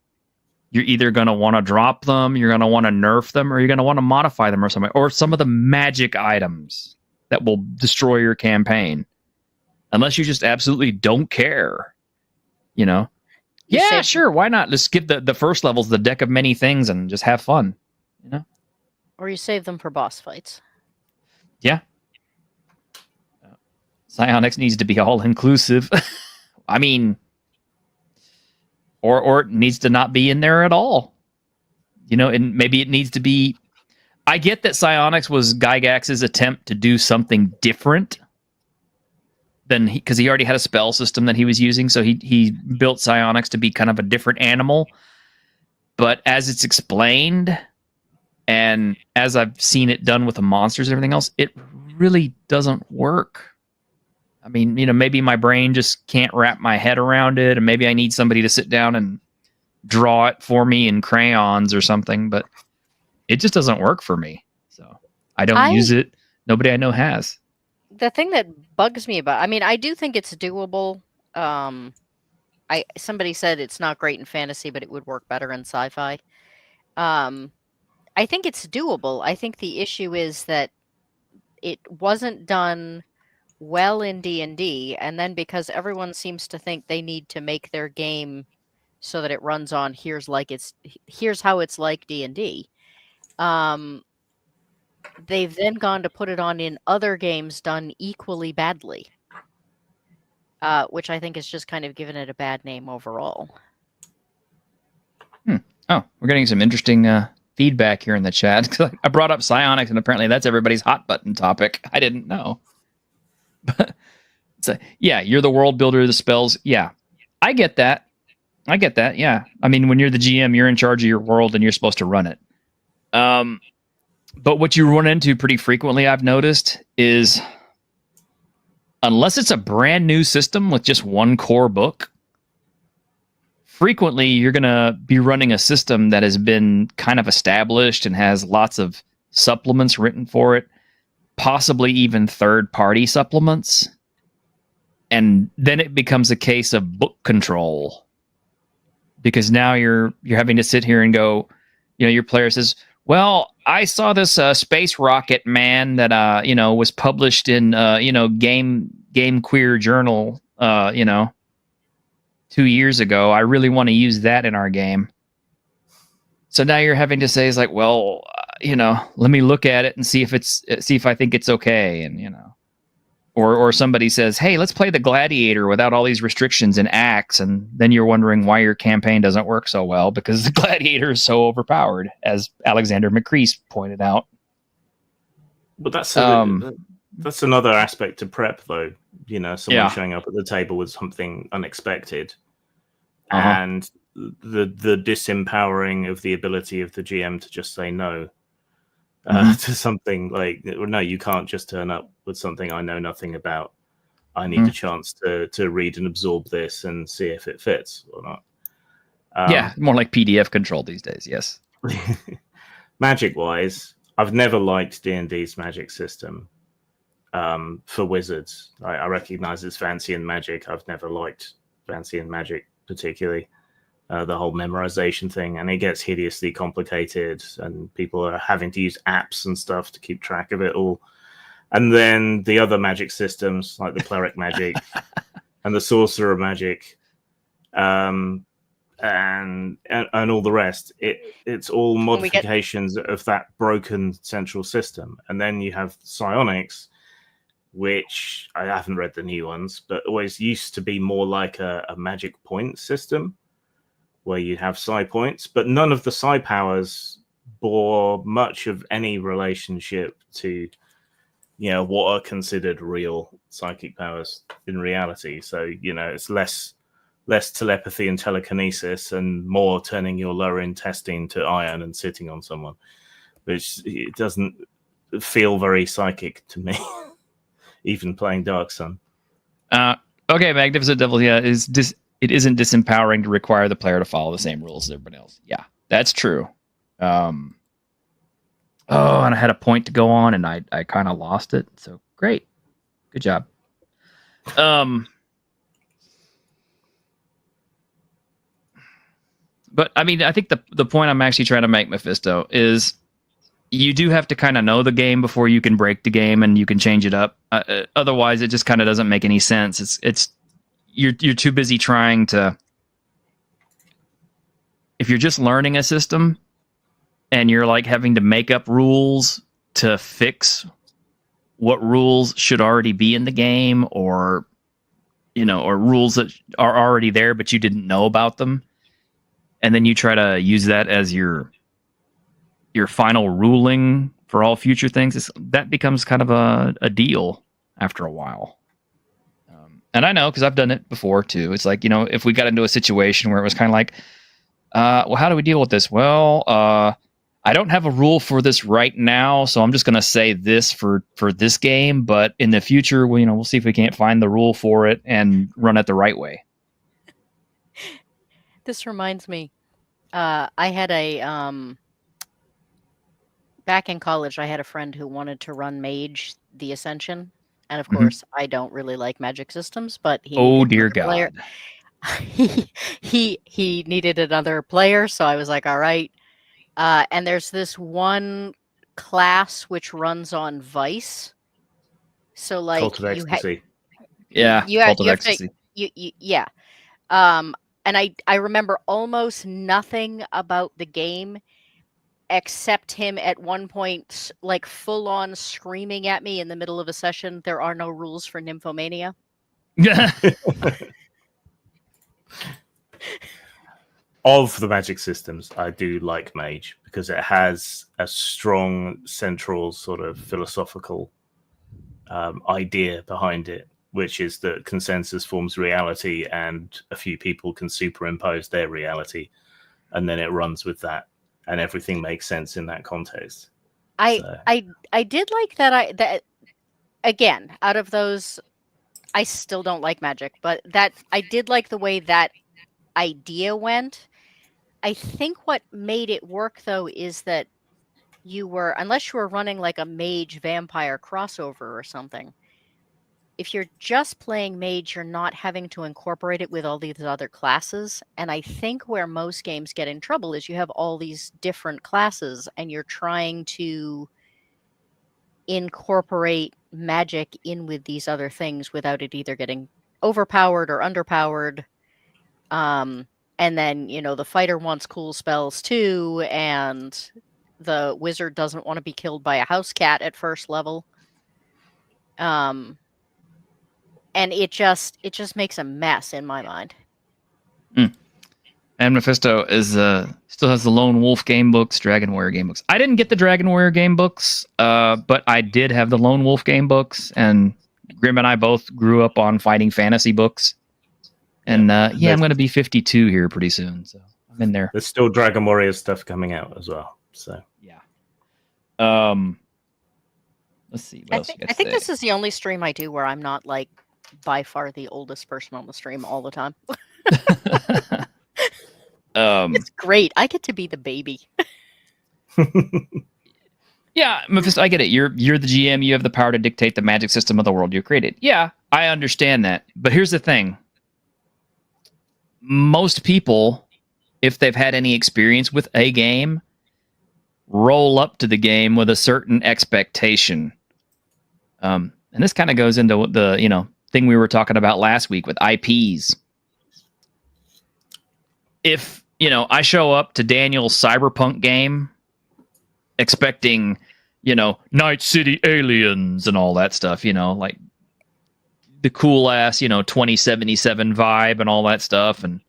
You're either going to want to drop them, you're going to want to nerf them, or you're going to want to modify them or something. Or some of the magic items that will destroy your campaign. Unless you just absolutely don't care. You know? Yeah, sure, why not? Let's give the first levels the deck of many things and just have fun. You know? Or you save them for boss fights. Yeah. Psionics needs to be all inclusive. I mean, or it needs to not be in there at all. You know, and maybe it needs to be. I get that Psionics was Gygax's attempt to do something different than because he already had a spell system that he was using, so he built Psionics to be kind of a different animal. But as it's explained, and as I've seen it done with the monsters and everything else, it really doesn't work. I mean, you know, maybe my brain just can't wrap my head around it, and maybe I need somebody to sit down and draw it for me in crayons or something, but it just doesn't work for me. So I don't use it. Nobody I know has. The thing that bugs me about, I mean, I do think it's doable. Somebody said it's not great in fantasy, but it would work better in sci-fi. I think it's doable. I think the issue is that it wasn't done well in D&D, and then because everyone seems to think they need to make their game so that it runs on here's how it's like D&D. They've then gone to put it on in other games done equally badly, which I think is just kind of given it a bad name overall. Oh, we're getting some interesting feedback here in the chat. I brought up psionics, and apparently that's everybody's hot button topic. I didn't know. So, yeah, you're the world builder of the spells. Yeah, I get that. Yeah, I mean, when you're the GM, you're in charge of your world and you're supposed to run it. But what you run into pretty frequently, I've noticed, is unless it's a brand new system with just one core book, frequently you're going to be running a system that has been kind of established and has lots of supplements written for it, possibly even third-party supplements. And then it becomes a case of book control. Because now you're having to sit here and go, you know, your player says, well, I saw this Space Rocket Man that was published in Game Queer Journal 2 years ago. I really want to use that in our game. So now you're having to say, is like, well, let me look at it and see if I think it's okay, and or somebody says, hey, let's play the Gladiator without all these restrictions and acts, and then you're wondering why your campaign doesn't work so well because the Gladiator is so overpowered, as Alexander McCrease pointed out. But that's another aspect to prep, though. Someone showing up at the table with something unexpected, and the disempowering of the ability of the GM to just say no to something like, no, you can't just turn up with something I know nothing about. I need a chance to read and absorb this and see if it fits or not. Yeah, more like PDF control these days. Yes. Magic-wise, I've never liked D&D's magic system. For wizards, I recognize it's fancy and magic. I've never liked fancy and magic particularly. The whole memorization thing, and it gets hideously complicated, and people are having to use apps and stuff to keep track of it all. And then the other magic systems, like the cleric magic and the sorcerer magic, and all the rest, it's all modifications of that broken central system. And then you have psionics, which I haven't read the new ones, but always used to be more like a magic point system, where you have psi points, but none of the psi powers bore much of any relationship to, what are considered real psychic powers in reality. So, it's less telepathy and telekinesis and more turning your lower intestine to iron and sitting on someone, which it doesn't feel very psychic to me, even playing Dark Sun. Okay, Magnificent Devil, yeah, it isn't disempowering to require the player to follow the same rules as everybody else. Yeah, that's true. And I had a point to go on, and I kind of lost it. So great, good job. But I mean, I think the point I'm actually trying to make, Mephisto, is you do have to kind of know the game before you can break the game and you can change it up. Otherwise, it just kind of doesn't make any sense. You're too busy trying to. If you're just learning a system and you're like having to make up rules to fix what rules should already be in the game, or rules that are already there but you didn't know about them, and then you try to use that as your final ruling for all future things, that becomes kind of a deal after a while. And I know, because I've done it before too. It's like, if we got into a situation where it was kind of like, well, how do we deal with this? Well, I don't have a rule for this right now, so I'm just going to say this for this game. But in the future, we'll see if we can't find the rule for it and run it the right way. This reminds me, I had back in college, I had a friend who wanted to run Mage the Ascension. And of course, I don't really like magic systems, but he dear God. he needed another player, so I was like, all right. And there's this one class which runs on Vice. So like Cult of Ecstasy. Cult of Ecstasy. Yeah. And I remember almost nothing about the game except him at one point, like full on screaming at me in the middle of a session, "There are no rules for Nymphomania." Of the magic systems, I do like Mage because it has a strong central sort of philosophical idea behind it, which is that consensus forms reality and a few people can superimpose their reality, and then it runs with that, and everything makes sense in that context. I did like that. That again, out of those, I still don't like Magic, but that I did like the way that idea went. I think what made it work though is that unless you were running like a mage vampire crossover or something, if you're just playing mage, you're not having to incorporate it with all these other classes. And I think where most games get in trouble is you have all these different classes and you're trying to incorporate magic in with these other things without it either getting overpowered or underpowered. And then, the fighter wants cool spells too, and the wizard doesn't want to be killed by a house cat at first level. And it just makes a mess in my mind. And Mephisto still has the Lone Wolf game books, Dragon Warrior game books. I didn't get the Dragon Warrior game books, but I did have the Lone Wolf game books, and Grim and I both grew up on fighting fantasy books. And I'm going to be 52 here pretty soon, so I'm in there. There's still Dragon Warrior stuff coming out as well. So yeah. Let's see. What else I think this is the only stream I do where I'm not like by far the oldest person on the stream all the time. It's great. I get to be the baby. Yeah, Mephisto, I get it. You're the GM. You have the power to dictate the magic system of the world you created. Yeah, I understand that. But here's the thing. Most people, if they've had any experience with a game, roll up to the game with a certain expectation. And this kind of goes into the thing we were talking about last week with IPs. If I show up to Daniel's Cyberpunk game expecting Night City aliens and all that stuff, like the cool ass 2077 vibe and all that stuff, and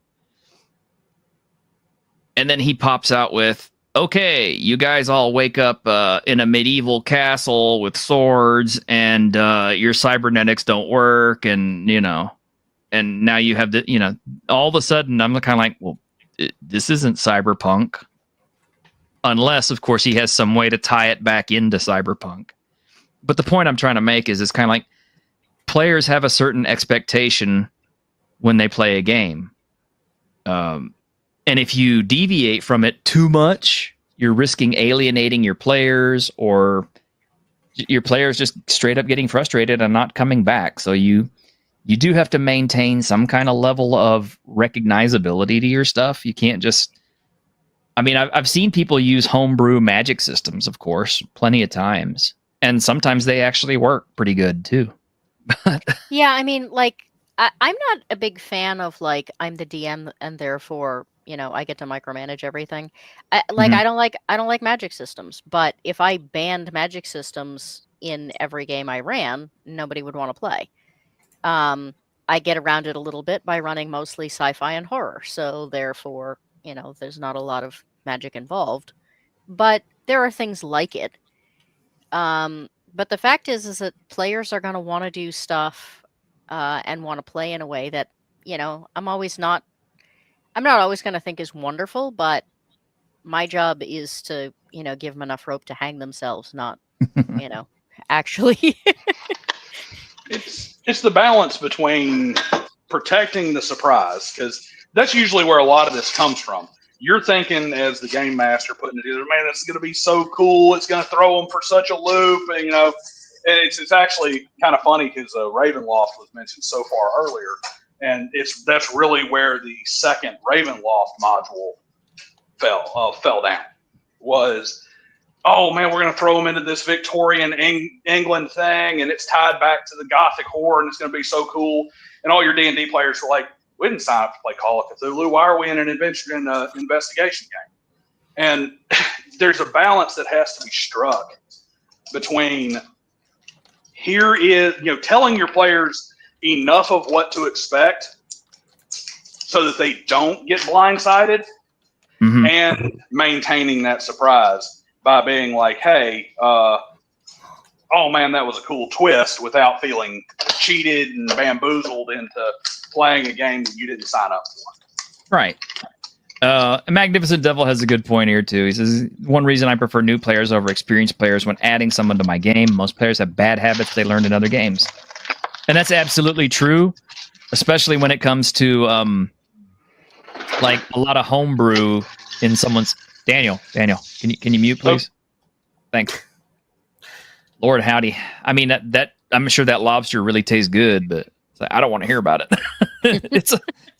And then he pops out with, okay, you guys all wake up in a medieval castle with swords, and your cybernetics don't work, and and now you have the, all of a sudden I'm kind of like, well, this isn't cyberpunk, unless of course he has some way to tie it back into cyberpunk. But the point I'm trying to make is it's kind of like players have a certain expectation when they play a game. And if you deviate from it too much, you're risking alienating your players, or your players just straight up getting frustrated and not coming back. So you do have to maintain some kind of level of recognizability to your stuff. You can't just... I mean, I've seen people use homebrew magic systems, of course, plenty of times. And sometimes they actually work pretty good, too. Yeah, I mean, like, I'm not a big fan of, like, I'm the DM and therefore... I get to micromanage everything. I don't like magic systems, but if I banned magic systems in every game I ran, nobody would want to play. I get around it a little bit by running mostly sci-fi and horror. So therefore, there's not a lot of magic involved, but there are things like it. But the fact is that players are going to want to do stuff, and want to play in a way that, I'm not always going to think is wonderful, but my job is to, give them enough rope to hang themselves, not, actually. It's the balance between protecting the surprise, because that's usually where a lot of this comes from. You're thinking as the game master putting it together, man, this is going to be so cool. It's going to throw them for such a loop. And, and it's actually kind of funny because Ravenloft was mentioned so far earlier. And that's really where the second Ravenloft module fell down. Was, oh man, we're going to throw them into this Victorian England thing, and it's tied back to the Gothic horror, and it's going to be so cool. And all your D&D players were like, we didn't sign up to play Call of Cthulhu. Why are we in an investigation game? And there's a balance that has to be struck between telling your players enough of what to expect so that they don't get blindsided, and maintaining that surprise by being like, hey, oh man, that was a cool twist, without feeling cheated and bamboozled into playing a game that you didn't sign up for. Right. Magnificent Devil has a good point here too. He says, one reason I prefer new players over experienced players when adding someone to my game, most players have bad habits they learned in other games. And that's absolutely true, especially when it comes to like a lot of homebrew in someone's... Daniel, can you mute, please? Thanks. Lord howdy. I mean, that I'm sure that lobster really tastes good, but it's like, I don't want to hear about it.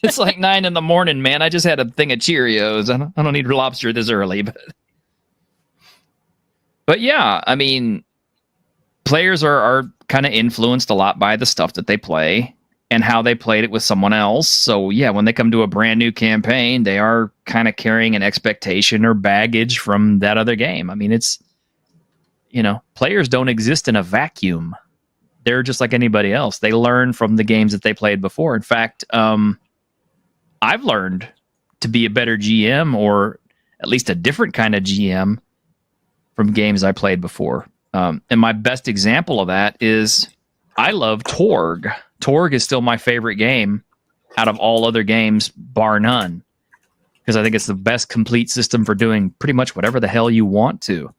It's like 9 a.m, man. I just had a thing of Cheerios. I don't need lobster this early, but yeah, I mean, players are kind of influenced a lot by the stuff that they play and how they played it with someone else. So yeah, when they come to a brand new campaign, they are kind of carrying an expectation or baggage from that other game. I mean, it's, players don't exist in a vacuum. They're just like anybody else. They learn from the games that they played before. In fact, I've learned to be a better GM, or at least a different kind of GM, from games I played before. And my best example of that is I love Torg. Torg is still my favorite game out of all other games, bar none, because I think it's the best complete system for doing pretty much whatever the hell you want to.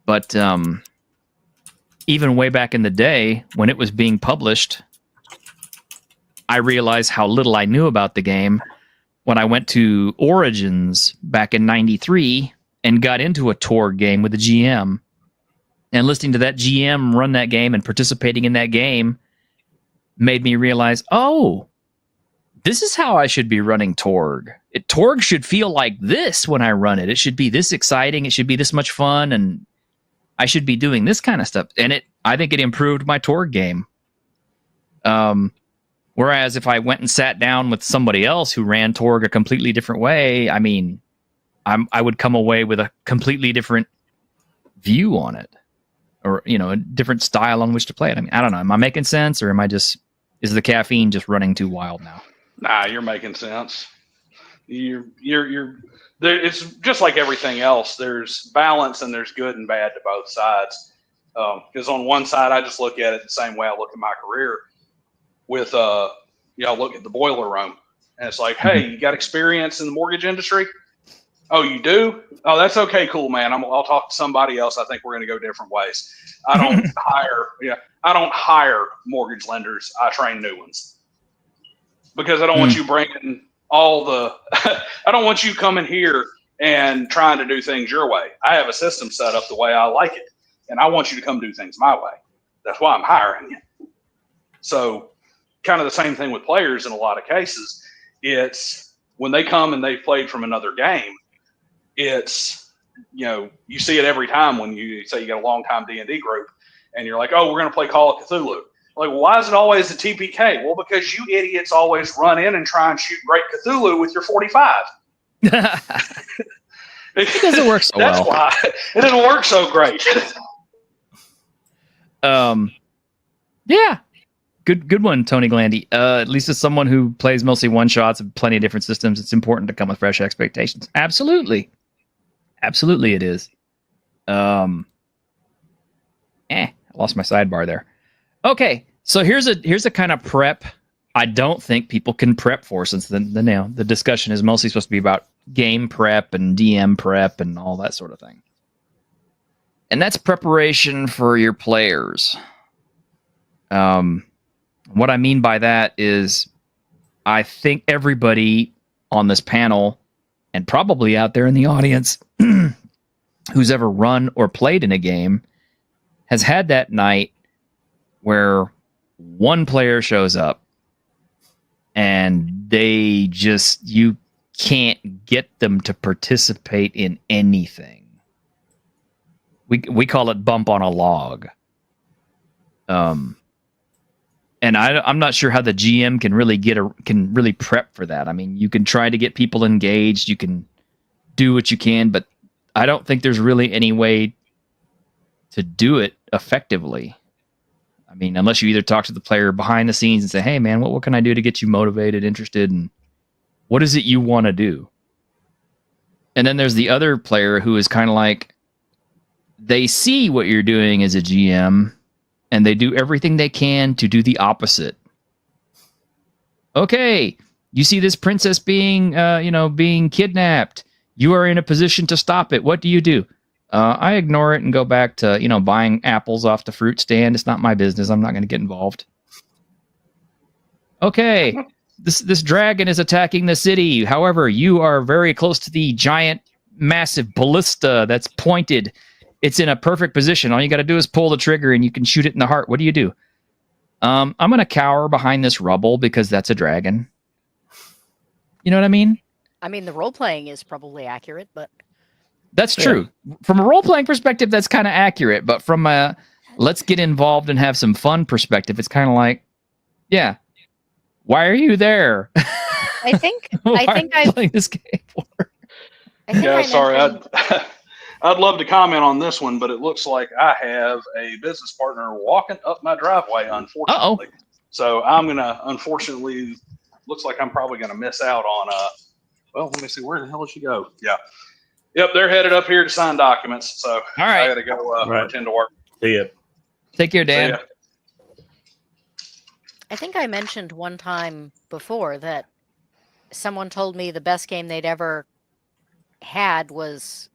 But even way back in the day when it was being published, I realized how little I knew about the game when I went to Origins back in '93 and got into a Torg game with a GM. And listening to that GM run that game and participating in that game made me realize, oh, this is how I should be running Torg. Torg should feel like this when I run it. It should be this exciting. It should be this much fun. And I should be doing this kind of stuff. And I think it improved my Torg game. Whereas if I went and sat down with somebody else who ran Torg a completely different way, I mean, I would come away with a completely different view on it. Or, a different style on which to play it. I mean, I don't know. Am I making sense, or is the caffeine just running too wild now? Nah, you're making sense. You're there. It's just like everything else. There's balance and there's good and bad to both sides. Because on one side, I just look at it the same way I look at my career. With I look at the boiler room, and it's like, hey, you got experience in the mortgage industry? Oh, you do? Oh, that's okay, cool, man. I'll talk to somebody else. I think we're going to go different ways. I don't hire mortgage lenders. I train new ones because I don't want you bringing all the. I don't want you coming here and trying to do things your way. I have a system set up the way I like it, and I want you to come do things my way. That's why I'm hiring you. So, kind of the same thing with players in a lot of cases. It's when they come and they've played from another game. It's, you see it every time when you say you got a long time D&D group and you're like, oh, we're going to play Call of Cthulhu. Like, why is it always the TPK? Well, because you idiots always run in and try and shoot Great Cthulhu with your 45. It doesn't work so well. That's why it didn't work so great. Yeah. Good one, Tony Glandy. At least as someone who plays mostly one-shots and plenty of different systems, it's important to come with fresh expectations. Absolutely it is. I lost my sidebar there. Okay, so here's a kind of prep I don't think people can prep for, since the discussion is mostly supposed to be about game prep and DM prep and all that sort of thing. And that's preparation for your players. What I mean by that is I think everybody on this panel and probably out there in the audience who's ever run or played in a game has had that night where one player shows up and you can't get them to participate in anything. We call it bump on a log. And I'm not sure how the GM can really prep for that. I mean, you can try to get people engaged, you can do what you can, but I don't think there's really any way to do it effectively. I mean, unless you either talk to the player behind the scenes and say, "Hey, man, what can I do to get you motivated, interested, and what is it you want to do?" And then there's the other player who is kind of like, they see what you're doing as a GM, and they do everything they can to do the opposite. Okay, you see this princess being kidnapped. You are in a position to stop it. What do? I ignore it and go back to, buying apples off the fruit stand. It's not my business. I'm not going to get involved. Okay, this dragon is attacking the city. However, you are very close to the giant, massive ballista that's pointed. It's in a perfect position. All you got to do is pull the trigger and you can shoot it in the heart. What do? I'm going to cower behind this rubble because that's a dragon. You know what I mean? I mean, the role-playing is probably accurate, but... That's true. Yeah. From a role-playing perspective, that's kind of accurate. But from a let's get involved and have some fun perspective, it's kind of like, yeah, why are you there? I think I'm playing this game for. Sorry. I'd love to comment on this one, but it looks like I have a business partner walking up my driveway, unfortunately. Uh-oh. So I'm going to, unfortunately, looks like I'm probably going to miss out on, let me see, where the hell did she go? Yeah. Yep, they're headed up here to sign documents, so all right. I got to go pretend to work. See ya. Take care, Dan. I think I mentioned one time before that someone told me the best game they'd ever had was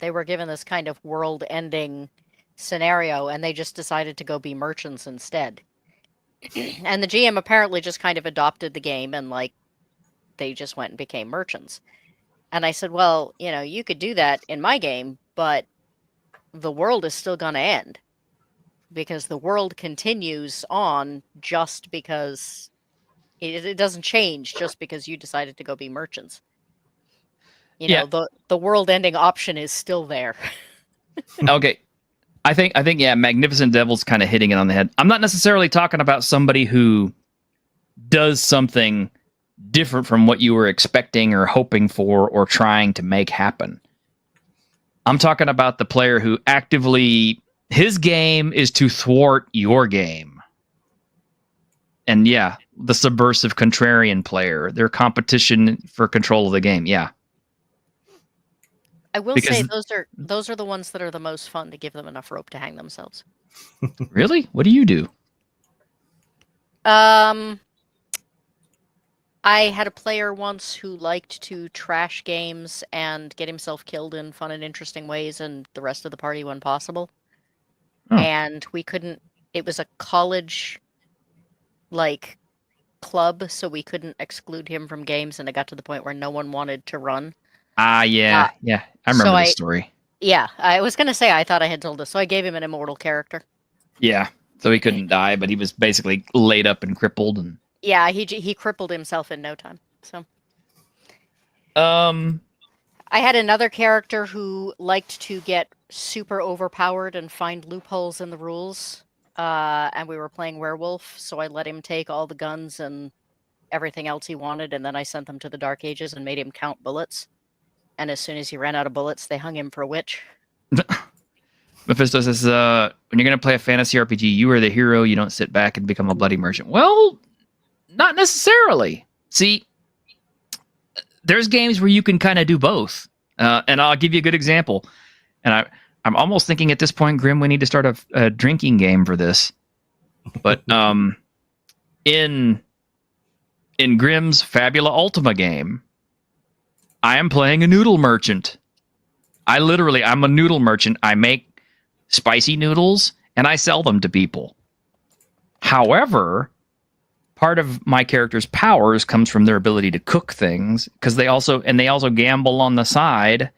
they were given this kind of world-ending scenario, and they just decided to go be merchants instead. And the GM apparently just kind of adopted the game, and they just went and became merchants. And I said, well, you could do that in my game, but the world is still going to end because the world continues on just because it doesn't change just because you decided to go be merchants. The world ending option is still there. Okay. I think, Magnificent Devil's kind of hitting it on the head. I'm not necessarily talking about somebody who does something different from what you were expecting or hoping for or trying to make happen. I'm talking about the player who actively, his game is to thwart your game. And yeah, the subversive contrarian player, their competition for control of the game. Yeah. I will Because- say those are the ones that are the most fun to give them enough rope to hang themselves. Really? What do you do? I had a player once who liked to trash games and get himself killed in fun and interesting ways, and the rest of the party when possible. Oh. And we couldn't. It was a college, like, club, so we couldn't exclude him from games, and it got to the point where no one wanted to run. Yeah. I remember so the story. Yeah, I was gonna say I thought I had told this, so I gave him an immortal character. Yeah. So he couldn't die, but he was basically laid up and crippled. And Yeah, he crippled himself in no time. So um, I had another character who liked to get super overpowered and find loopholes in the rules. And we were playing werewolf, so I let him take all the guns and everything else he wanted, and then I sent them to the Dark Ages and made him count bullets. And as soon as he ran out of bullets, they hung him for a witch. Mephisto says, when you're going to play a fantasy RPG, you are the hero. You don't sit back and become a bloody merchant. Well, not necessarily. See, there's games where you can kind of do both. And I'll give you a good example. And I'm almost thinking at this point, Grim, we need to start a drinking game for this. But in Grim's Fabula Ultima game, I am playing a noodle merchant. I'm a noodle merchant. I make spicy noodles and I sell them to people. However, part of my character's powers comes from their ability to cook things, because they also gamble on the side.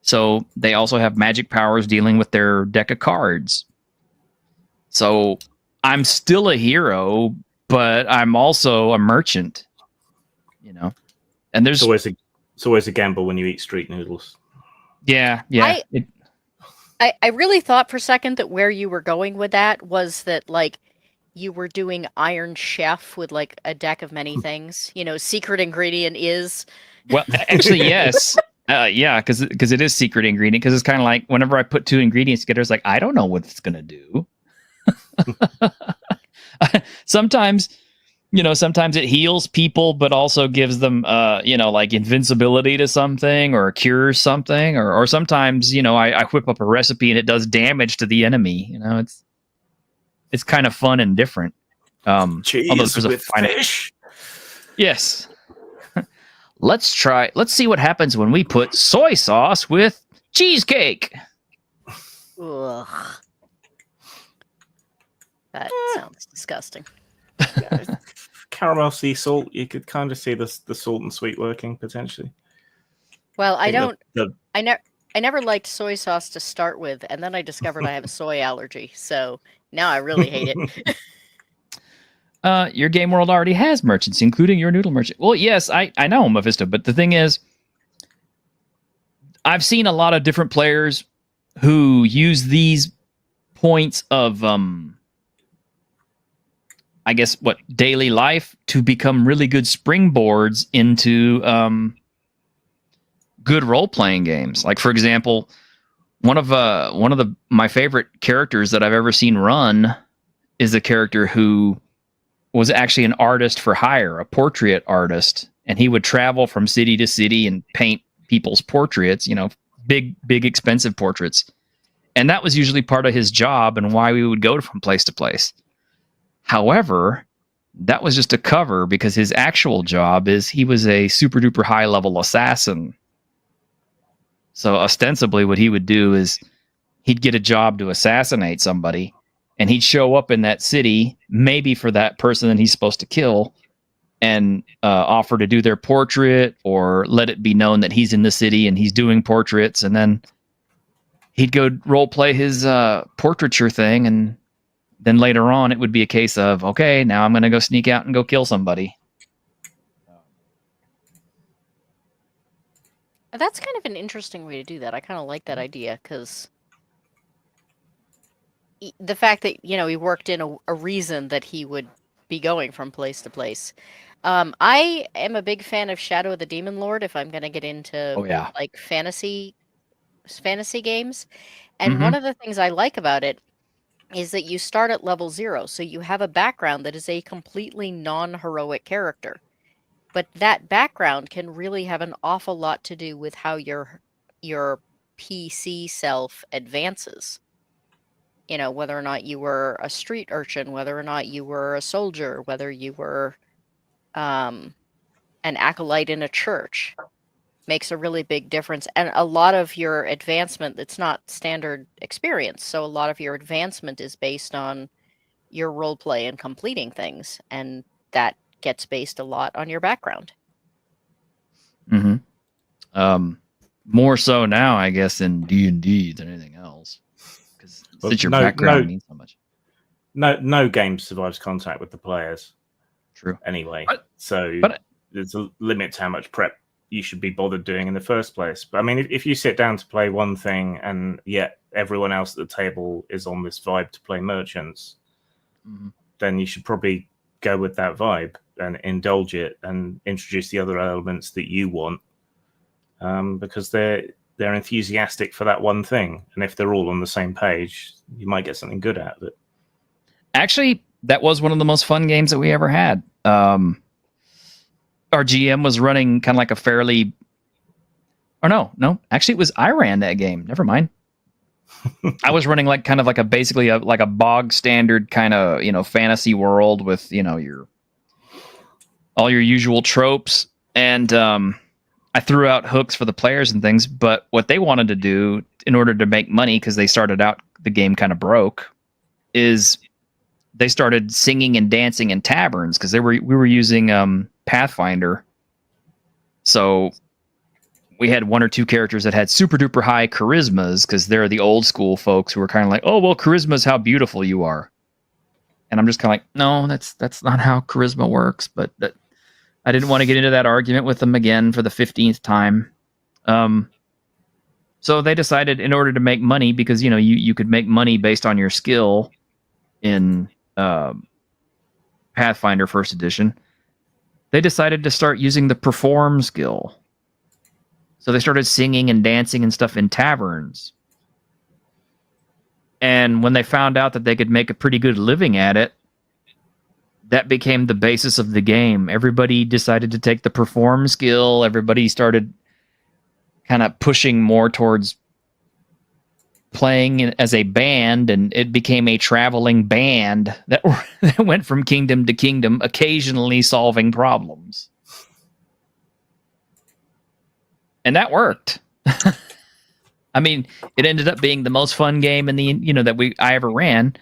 So they also have magic powers dealing with their deck of cards. So I'm still a hero, but I'm also a merchant, you know. And there's It's always a gamble when you eat street noodles. yeah. I really thought for a second that where you were going with that was that, like, you were doing Iron Chef with, like, a deck of many things. You know, secret ingredient is... Well, actually, yes. Yeah, because it is secret ingredient. Because it's kind of like whenever I put two ingredients together, it's like, I don't know what it's going to do. Sometimes it heals people, but also gives them, like invincibility to something or cures something. Or sometimes, I whip up a recipe and it does damage to the enemy. It's kind of fun and different. Cheese with fish. Yes. Let's see what happens when we put soy sauce with cheesecake. Ugh. That sounds disgusting. Caramel sea salt, you could kind of see the salt and sweet working potentially. Well, I never liked soy sauce to start with, and then I discovered I have a soy allergy, so now I really hate it. Your game world already has merchants, including your noodle merchant. Well, yes, I know, Mephisto, but the thing is, I've seen a lot of different players who use these points of, daily life to become really good springboards into good role-playing games. Like, for example, one of my favorite characters that I've ever seen run is a character who was actually an artist for hire, a portrait artist, and he would travel from city to city and paint people's portraits, big expensive portraits. And that was usually part of his job and why we would go from place to place. However, that was just a cover, because his actual job is he was a super duper high level assassin. So ostensibly what he would do is he'd get a job to assassinate somebody, and he'd show up in that city, maybe for that person that he's supposed to kill, and offer to do their portrait or let it be known that he's in the city and he's doing portraits. And then he'd go role play his portraiture thing. And then later on, it would be a case of, okay, now I'm going to go sneak out and go kill somebody. That's kind of an interesting way to do that. I kind of like that idea, because the fact that, he worked in a reason that he would be going from place to place. I am a big fan of Shadow of the Demon Lord if I'm going to get into like fantasy games. And one of the things I like about it is that you start at level 0, so you have a background that is a completely non-heroic character. But that background can really have an awful lot to do with how your PC self advances. You know, whether or not you were a street urchin, whether or not you were a soldier, whether you were an acolyte in a church, makes a really big difference. And a lot of your advancement, it's not standard experience. So a lot of your advancement is based on your role play and completing things. And that gets based a lot on your background. Mm-hmm. More so now, I guess, in D&D than anything else. Because since your background means so much. No game survives contact with the players. True. Anyway, there's a limit to how much prep you should be bothered doing in the first place. But I mean, if you sit down to play one thing and yet everyone else at the table is on this vibe to play merchants, then you should probably go with that vibe and indulge it and introduce the other elements that you want, because they're enthusiastic for that one thing. And if they're all on the same page, you might get something good out of it. Actually, that was one of the most fun games that we ever had. Our GM was running kind of like a fairly... Or no. Actually, I ran that game. Never mind. I was running basically a bog standard kind of, fantasy world with, all your usual tropes. And I threw out hooks for the players and things. But what they wanted to do in order to make money, because they started out, the game kind of broke, is they started singing and dancing in taverns, because we were using Pathfinder. So we had one or two characters that had super duper high charismas, because they're the old school folks who were kind of like, oh, well, charisma is how beautiful you are. And I'm just kind of like, no, that's not how charisma works. But I didn't want to get into that argument with them again for the 15th time. So they decided, in order to make money, because, you could make money based on your skill in Pathfinder First Edition, they decided to start using the perform skill. So they started singing and dancing and stuff in taverns. And when they found out that they could make a pretty good living at it, that became the basis of the game. Everybody decided to take the perform skill. Everybody started kind of pushing more towards playing as a band, and it became a traveling band that went from kingdom to kingdom, occasionally solving problems. And that worked. I mean, it ended up being the most fun game in the I ever ran,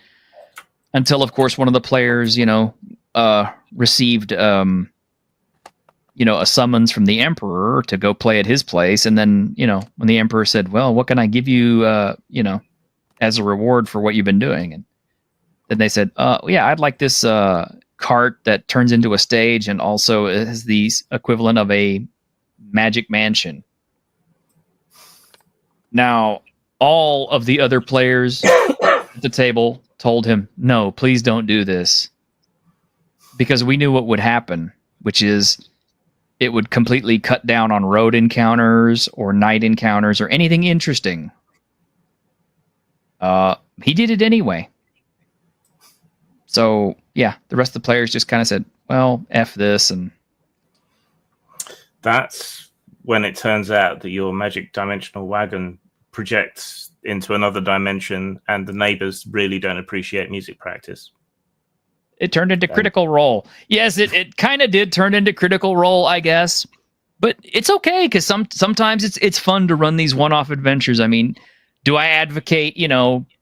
until, of course, one of the players received a summons from the Emperor to go play at his place. And then, when the Emperor said, well, what can I give you, as a reward for what you've been doing? And then they said, yeah, I'd like this cart that turns into a stage and also is the equivalent of a magic mansion. Now, all of the other players at the table told him, no, please don't do this. Because we knew what would happen, which is it would completely cut down on road encounters or night encounters or anything interesting. He did it anyway. So, yeah, the rest of the players just kind of said, well, F this. And that's when it turns out that your magic dimensional wagon projects into another dimension and the neighbors really don't appreciate music practice. It turned into Critical Role. Yes, it kind of did turn into Critical Role, I guess. But it's okay, because sometimes it's fun to run these one-off adventures. I mean, do I advocate,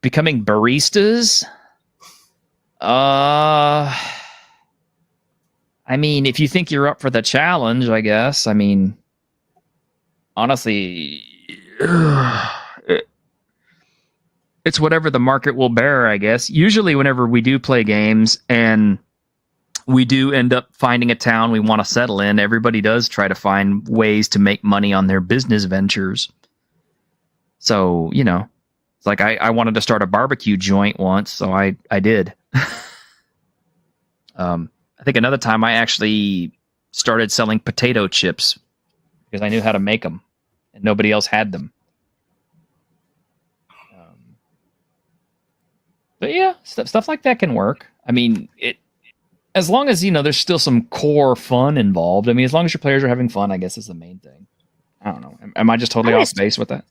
becoming baristas? I mean, if you think you're up for the challenge, I guess. I mean, honestly, it's whatever the market will bear, I guess. Usually whenever we do play games and we do end up finding a town we want to settle in, everybody does try to find ways to make money on their business ventures. So, it's like I wanted to start a barbecue joint once, so I did. I think another time I actually started selling potato chips because I knew how to make them and nobody else had them. But yeah, stuff like that can work. I mean, as long as there's still some core fun involved. I mean, as long as your players are having fun, I guess is the main thing. I don't know. Am I just totally off base with that?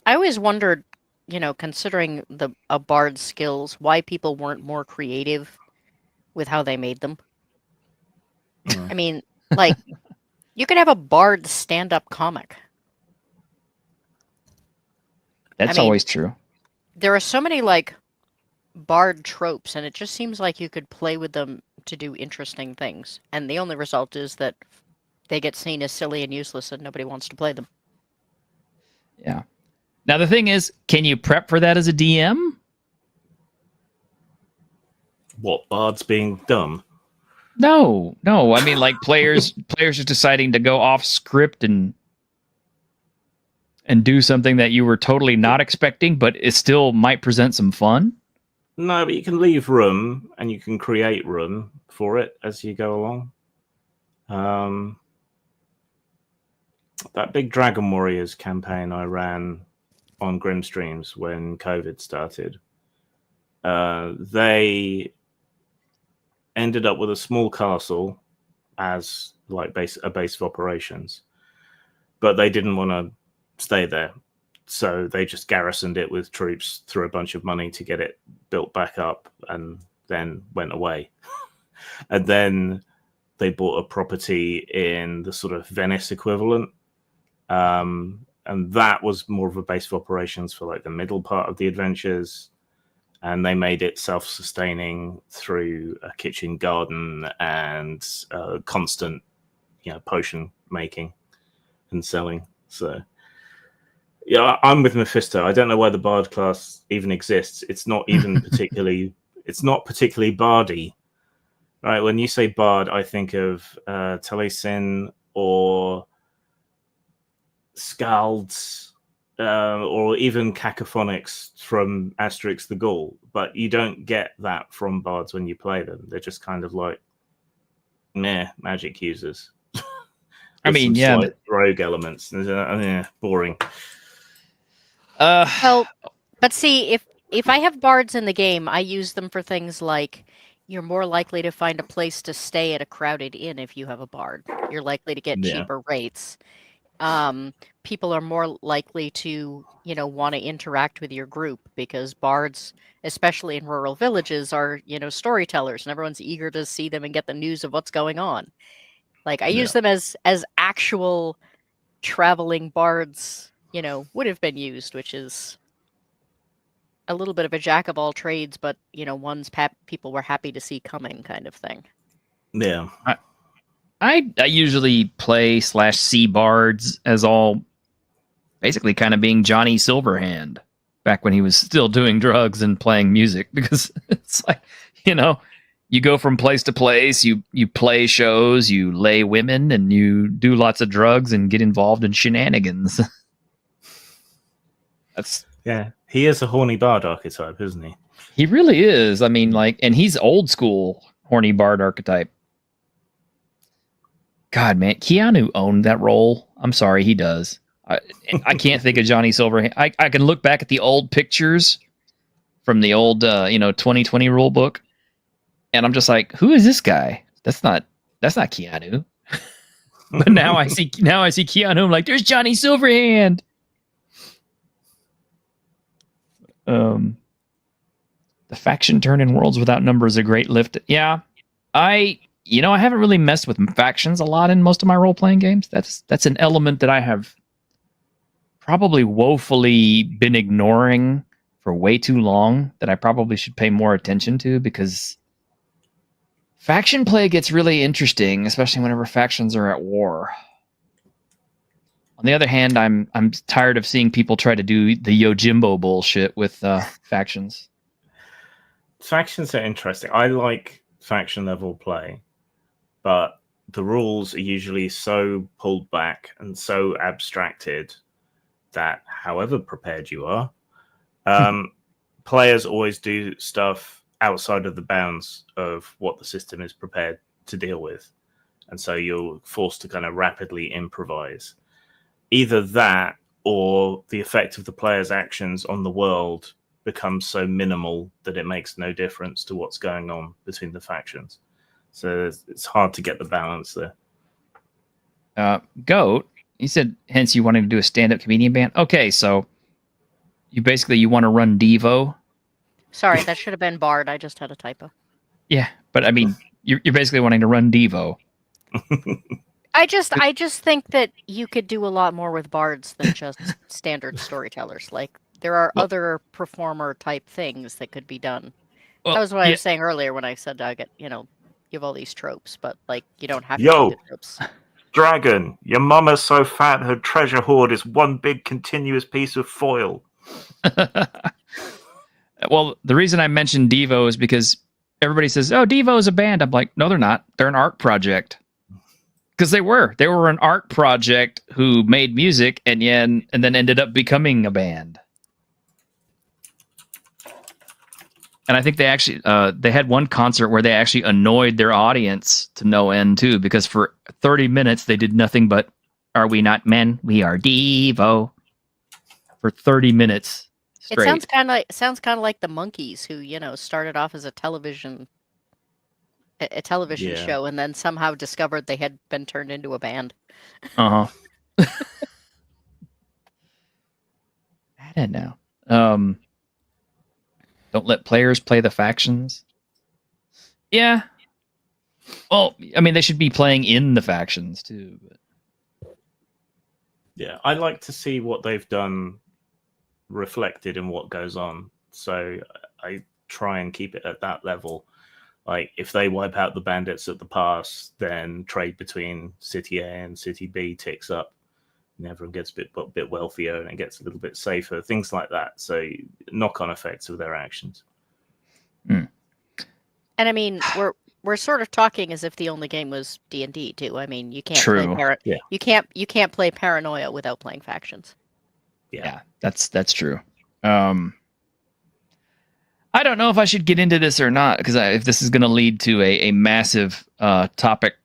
I always wondered, considering a bard's skills, why people weren't more creative with how they made them. I mean, like, you could have a bard stand-up comic. That's always true. There are so many, like, bard tropes, and it just seems like you could play with them to do interesting things. And the only result is that they get seen as silly and useless and nobody wants to play them. Yeah. Now, the thing is, can you prep for that as a DM? What, bards being dumb? No. I mean, like players are deciding to go off script and do something that you were totally not expecting, but it still might present some fun. No, but you can leave room and you can create room for it as you go along. That big Dragon Warriors campaign I ran on Grim Streams when COVID started, they ended up with a small castle as like a base of operations, but they didn't want to stay there, so they just garrisoned it with troops, threw a bunch of money to get it built back up, and then went away. And then they bought a property in the sort of Venice equivalent, and that was more of a base of operations for like the middle part of the adventures. And they made it self-sustaining through a kitchen garden and constant, potion making and selling. So, yeah, I'm with Mephisto. I don't know why the bard class even exists. It's not even particularly. It's not particularly bardy, right? When you say bard, I think of Taliesin or Scalds. Or even cacophonics from Asterix the Gaul, but you don't get that from bards when you play them. They're just kind of like magic users. I mean, yeah, rogue elements. Boring. Well, but see, if I have bards in the game, I use them for things like you're more likely to find a place to stay at a crowded inn if you have a bard. You're likely to get cheaper rates. People are more likely to, want to interact with your group because bards, especially in rural villages, are, storytellers, and everyone's eager to see them and get the news of what's going on. Like, I use them as actual traveling bards, would have been used, which is a little bit of a jack of all trades, but, ones people were happy to see coming kind of thing. Yeah. I usually play /see bards as all basically kind of being Johnny Silverhand back when he was still doing drugs and playing music, because it's like, you go from place to place, you play shows, you lay women, and you do lots of drugs and get involved in shenanigans. He is a horny bard archetype, isn't he? He really is. I mean, and he's old school horny bard archetype. God, man, Keanu owned that role. I'm sorry, he does. I can't think of Johnny Silverhand. I can look back at the old pictures from the old 2020 rule book, and I'm just like, who is this guy? That's not Keanu. But now I see Keanu. I'm like, there's Johnny Silverhand. The faction turn in Worlds Without Number is a great lift. Yeah, I haven't really messed with factions a lot in most of my role-playing games. That's an element that I have probably woefully been ignoring for way too long, that I probably should pay more attention to, because faction play gets really interesting, especially whenever factions are at war. On the other hand, I'm tired of seeing people try to do the Yojimbo bullshit with factions. Factions are interesting. I like faction level play, but the rules are usually so pulled back and so abstracted that however prepared you are, players always do stuff outside of the bounds of what the system is prepared to deal with. And so you're forced to kind of rapidly improvise. Either that or the effect of the player's actions on the world becomes so minimal that it makes no difference to what's going on between the factions. So it's hard to get the balance there. Goat, he said, hence you wanted to do a stand-up comedian band. Okay, so you want to run Devo. Sorry, that should have been Bard. I just had a typo. Yeah, but I mean, you're basically wanting to run Devo. I just think that you could do a lot more with bards than just standard storytellers. Like there are other performer type things that could be done. That was what I was saying earlier when I said I get, you have all these tropes, but like you don't have to do the tropes. Dragon, your mama's so fat her treasure hoard is one big continuous piece of foil. Well, the reason I mentioned Devo is because everybody says, "Oh, Devo is a band." I'm like, no, they're not. They're an art project. Because they were an art project who made music and then ended up becoming a band. And I think they actually they had one concert where they actually annoyed their audience to no end too, because for 30 minutes they did nothing but "Are we not men? We are Devo" for 30 minutes straight. It sounds kind of like the Monkees, who started off as a television show and then somehow discovered they had been turned into a band. I don't know. Don't let players play the factions. Yeah. Well, I mean, they should be playing in the factions too. But... Yeah, I like to see what they've done reflected in what goes on. So I try and keep it at that level. Like, if they wipe out the bandits at the pass, then trade between City A and City B ticks up, and everyone gets a bit wealthier, and it gets a little bit safer. Things like that. So, knock-on effects of their actions. Mm. And I mean, we're sort of talking as if the only game was D&D too. I mean, you can't you can't play Paranoia without playing factions. Yeah, that's true. I don't know if I should get into this or not, because if this is going to lead to a massive topic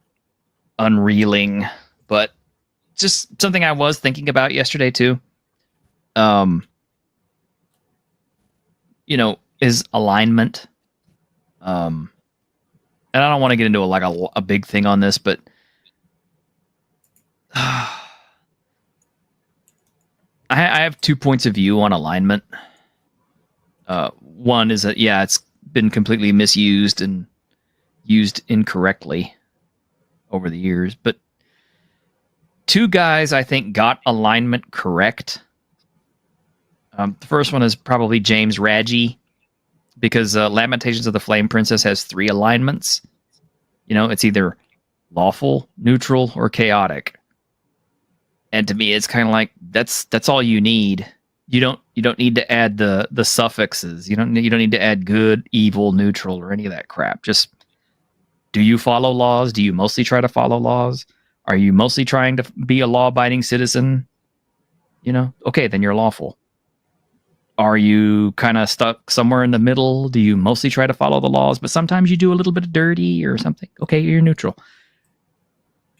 unreeling, but just something I was thinking about yesterday too. Is alignment. And I don't want to get into a big thing on this, but I have 2 points of view on alignment. One is that, it's been completely misused and used incorrectly over the years. But 2 guys, I think, got alignment correct. The first one is probably James Raggi, because Lamentations of the Flame Princess has 3 alignments. It's either lawful, neutral, or chaotic. And to me, it's kind of like that's all you need. You don't need to add the suffixes. You don't need to add good, evil, neutral, or any of that crap. Just, do you follow laws? Do you mostly try to follow laws? Are you mostly trying to be a law-abiding citizen? Okay, then you're lawful. Are you kind of stuck somewhere in the middle? Do you mostly try to follow the laws, but sometimes you do a little bit of dirty or something? Okay, you're neutral.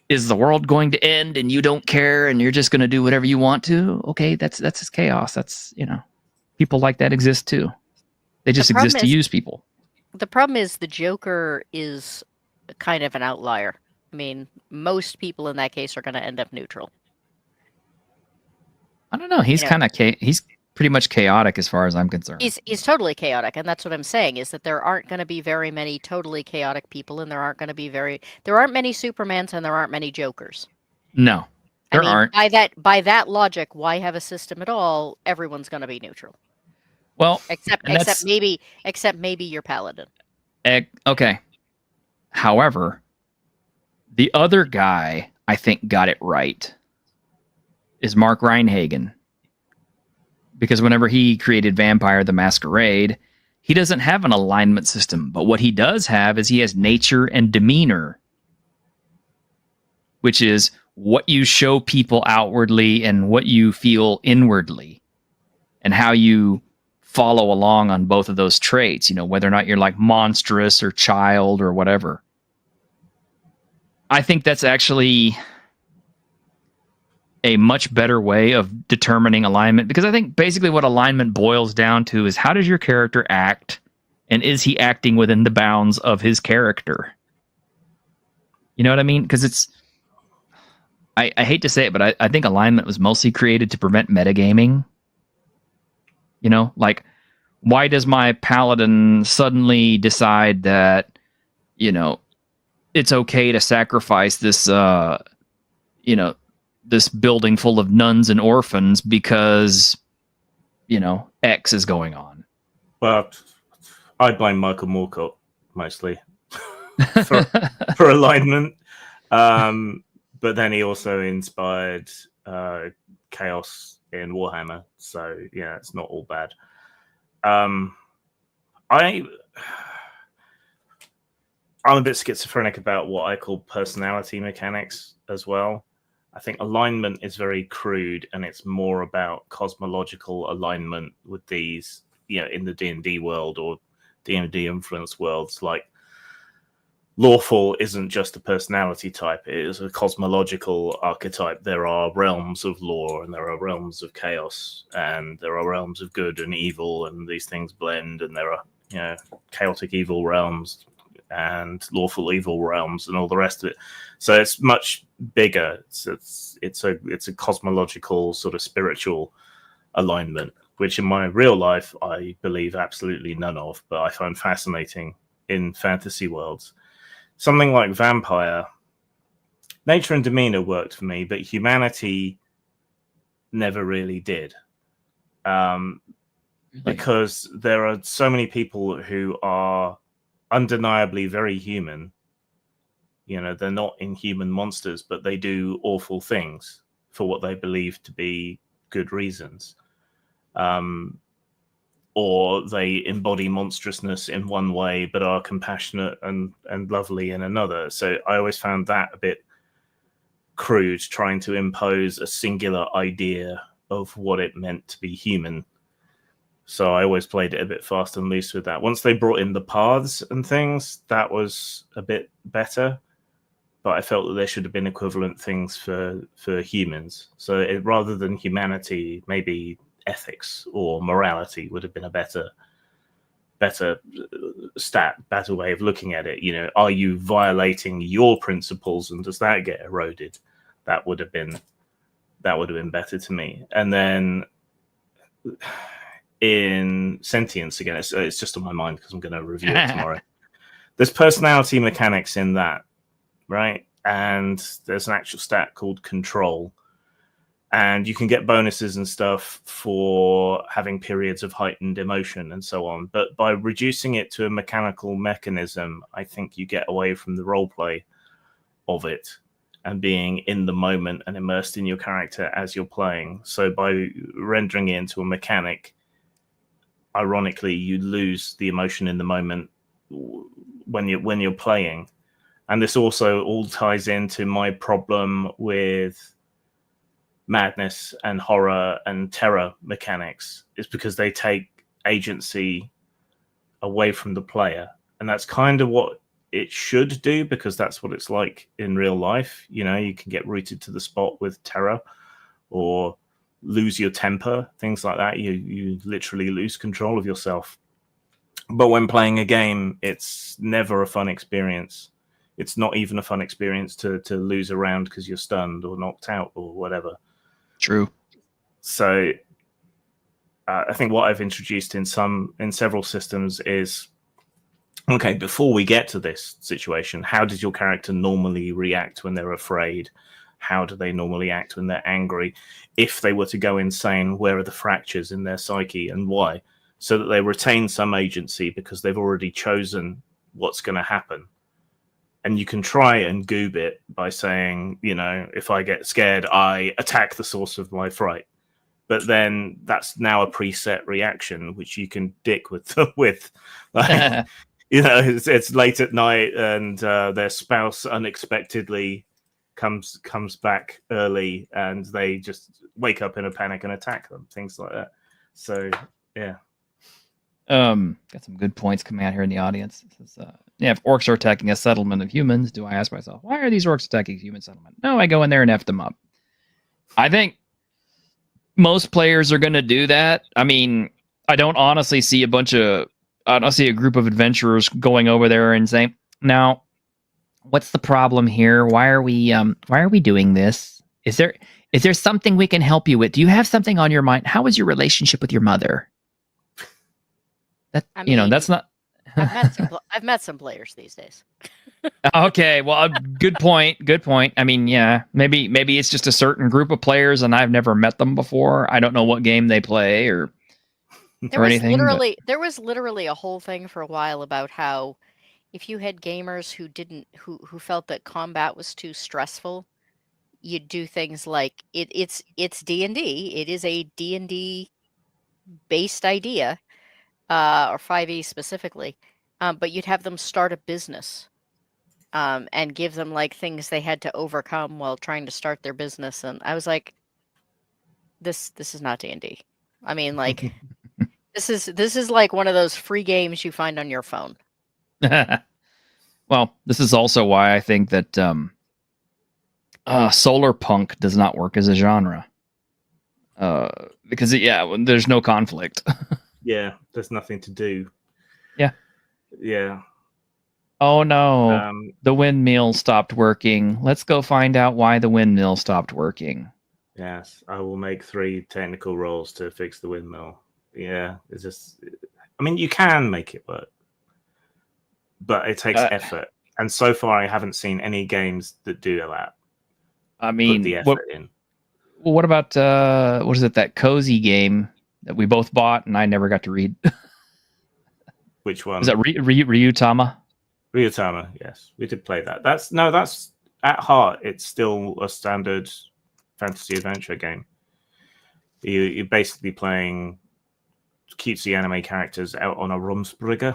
Is the world going to end and you don't care and you're just going to do whatever you want to? Okay, that's chaos. That's, people like that exist too. They just exist to use people. The problem is the Joker is kind of an outlier. I mean, most people in that case are going to end up neutral. I don't know. He's he's pretty much chaotic as far as I'm concerned. He's totally chaotic, and that's what I'm saying, is that there aren't going to be very many totally chaotic people, and there aren't many Supermans, and there aren't many Jokers. No, there aren't. By that logic, why have a system at all? Everyone's going to be neutral. Well, except maybe your Paladin. Okay. However, the other guy I think got it right is Mark Reinhagen. Because whenever he created Vampire the Masquerade, he doesn't have an alignment system. But what he does have is he has nature and demeanor, which is what you show people outwardly and what you feel inwardly, and how you follow along on both of those traits, whether or not you're like monstrous or child or whatever. I think that's actually a much better way of determining alignment, because I think basically what alignment boils down to is how does your character act, and is he acting within the bounds of his character? You know what I mean? Because it's, I hate to say it, but I think alignment was mostly created to prevent metagaming. You know, like, why does my paladin suddenly decide that, you know, it's okay to sacrifice this, you know, this building full of nuns and orphans because, you know, X is going on? Well, I blame Michael Moorcock mostly for alignment. But then he also inspired chaos in Warhammer. So, yeah, it's not all bad. I'm a bit schizophrenic about what I call personality mechanics as well. I think alignment is very crude, and it's more about cosmological alignment with these, you know, in the D&D world or D&D influence worlds. Like, lawful isn't just a personality type, it is a cosmological archetype. There are realms of law, and there are realms of chaos, and there are realms of good and evil, and these things blend, and there are, you know, chaotic evil realms and lawful evil realms and all the rest of it. So it's much bigger. It's a cosmological sort of spiritual alignment, which in my real life I believe absolutely none of, but I find fascinating in fantasy worlds. Something like vampire, nature and demeanor worked for me, but humanity never really did. Because there are so many people who are undeniably very human. You know, they're not inhuman monsters, but they do awful things for what they believe to be good reasons. Or they embody monstrousness in one way, but are compassionate and lovely in another. So I always found that a bit crude, trying to impose a singular idea of what it meant to be human. So I always played it a bit fast and loose with that. Once they brought in the paths and things, that was a bit better. But I felt that there should have been equivalent things for humans. So rather than humanity, maybe ethics or morality would have been a better way of looking at it. You know, are you violating your principles, and does that get eroded? That would have been better to me. And then in Sentience, again, it's just on my mind because I'm going to review it tomorrow. There's personality mechanics in that, right? And there's an actual stat called control, and you can get bonuses and stuff for having periods of heightened emotion and so on. But by reducing it to a mechanical mechanism, I think you get away from the role play of it and being in the moment and immersed in your character as you're playing. So by rendering it into a mechanic, ironically, you lose the emotion in the moment when you're playing. And this also all ties into my problem with madness and horror and terror mechanics, is because they take agency away from the player. And that's kind of what it should do, because that's what it's like in real life. You know, you can get rooted to the spot with terror or lose your temper, things like that. You literally lose control of yourself. But when playing a game, it's never a fun experience. It's not even a fun experience to lose a round because you're stunned or knocked out or whatever. True. So I think what I've introduced in several systems is, okay, before we get to this situation, how does your character normally react when they're afraid? How do they normally act when they're angry? If they were to go insane, where are the fractures in their psyche and why? So that they retain some agency because they've already chosen what's going to happen. And you can try and goob it by saying, you know, if I get scared, I attack the source of my fright. But then that's now a preset reaction, which you can dick with. Like, you know, it's late at night and their spouse unexpectedly comes back early and they just wake up in a panic and attack them, things like that. So, yeah. Got some good points coming out here in the audience. It says, if orcs are attacking a settlement of humans, do I ask myself, why are these orcs attacking human settlement? No, I go in there and F them up. I think most players are going to do that. I mean, I don't honestly see I don't see a group of adventurers going over there and saying, "Now, what's the problem here? Why are we doing this? Is there something we can help you with? Do you have something on your mind? How is your relationship with your mother?" That I that's not. I've met some players these days. Okay, well, good point. Good point. I mean, yeah, maybe it's just a certain group of players, and I've never met them before. I don't know what game they play or anything. There was literally a whole thing for a while about how if you had gamers who felt that combat was too stressful, you'd do things like it's D&D. It is a D&D based idea, or 5e specifically, but you'd have them start a business. And give them like things they had to overcome while trying to start their business, and I was like, "This is not D&D." I mean, like, this is like one of those free games you find on your phone. Well, this is also why I think that solar punk does not work as a genre, because there's no conflict. Yeah, there's nothing to do. Yeah. Oh no, the windmill stopped working. Let's go find out why the windmill stopped working. Yes, I will make 3 technical rolls to fix the windmill. Yeah, it's just, I mean, you can make it work, but it takes effort. And so far, I haven't seen any games that do that. I mean, put the effort in. Well, what about what is it, that cozy game that we both bought and I never got to read? Which one? Is that Ryutama? Ryutama, yes, we did play that. That's at heart, it's still a standard fantasy adventure game. You're basically playing cutesy anime characters out on a Rumsbrugger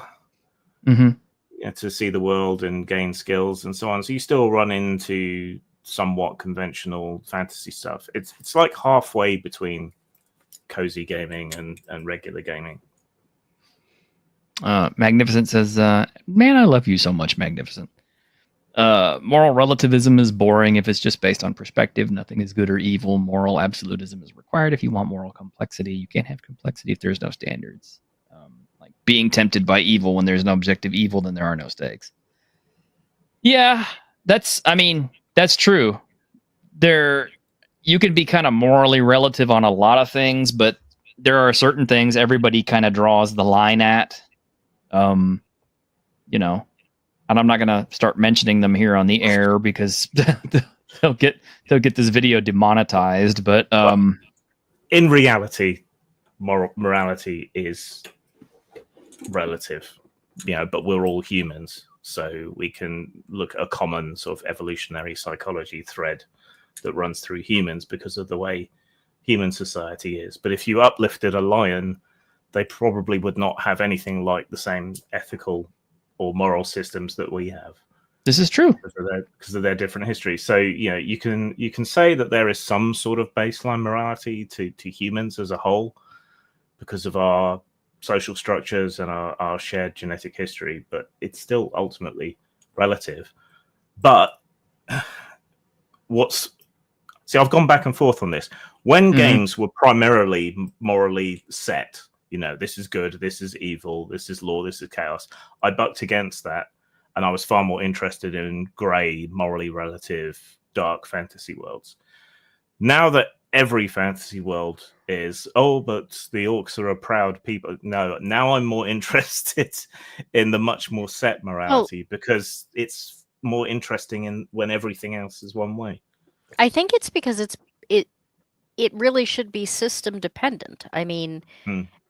to see the world and gain skills and so on. So you still run into somewhat conventional fantasy stuff. It's like halfway between cozy gaming and regular gaming. Magnificent says, man, I love you so much, Magnificent. Moral relativism is boring if it's just based on perspective. Nothing is good or evil. Moral absolutism is required if you want moral complexity. You can't have complexity if there's no standards. Like being tempted by evil when there's no objective evil, then there are no stakes. Yeah, that's true. You can be kind of morally relative on a lot of things, but there are certain things everybody kind of draws the line at. And I'm not going to start mentioning them here on the air because they'll get this video demonetized. But in reality, morality is relative, but we're all humans, so we can look at a common sort of evolutionary psychology thread that runs through humans because of the way human society is. But if you uplifted a lion, they probably would not have anything like the same ethical or moral systems that we have. This is true because of their different history. So you can say that there is some sort of baseline morality to humans as a whole because of our social structures and our shared genetic history, but it's still ultimately relative. But I've gone back and forth on this. When games were primarily morally set, this is good, this is evil, this is law, this is chaos, I bucked against that, and I was far more interested in grey, morally relative, dark fantasy worlds. Now that every fantasy world is, but the orcs are a proud people. No, now I'm more interested in the much more set morality because it's more interesting when everything else is one way. I think it's because it really should be system dependent. I mean,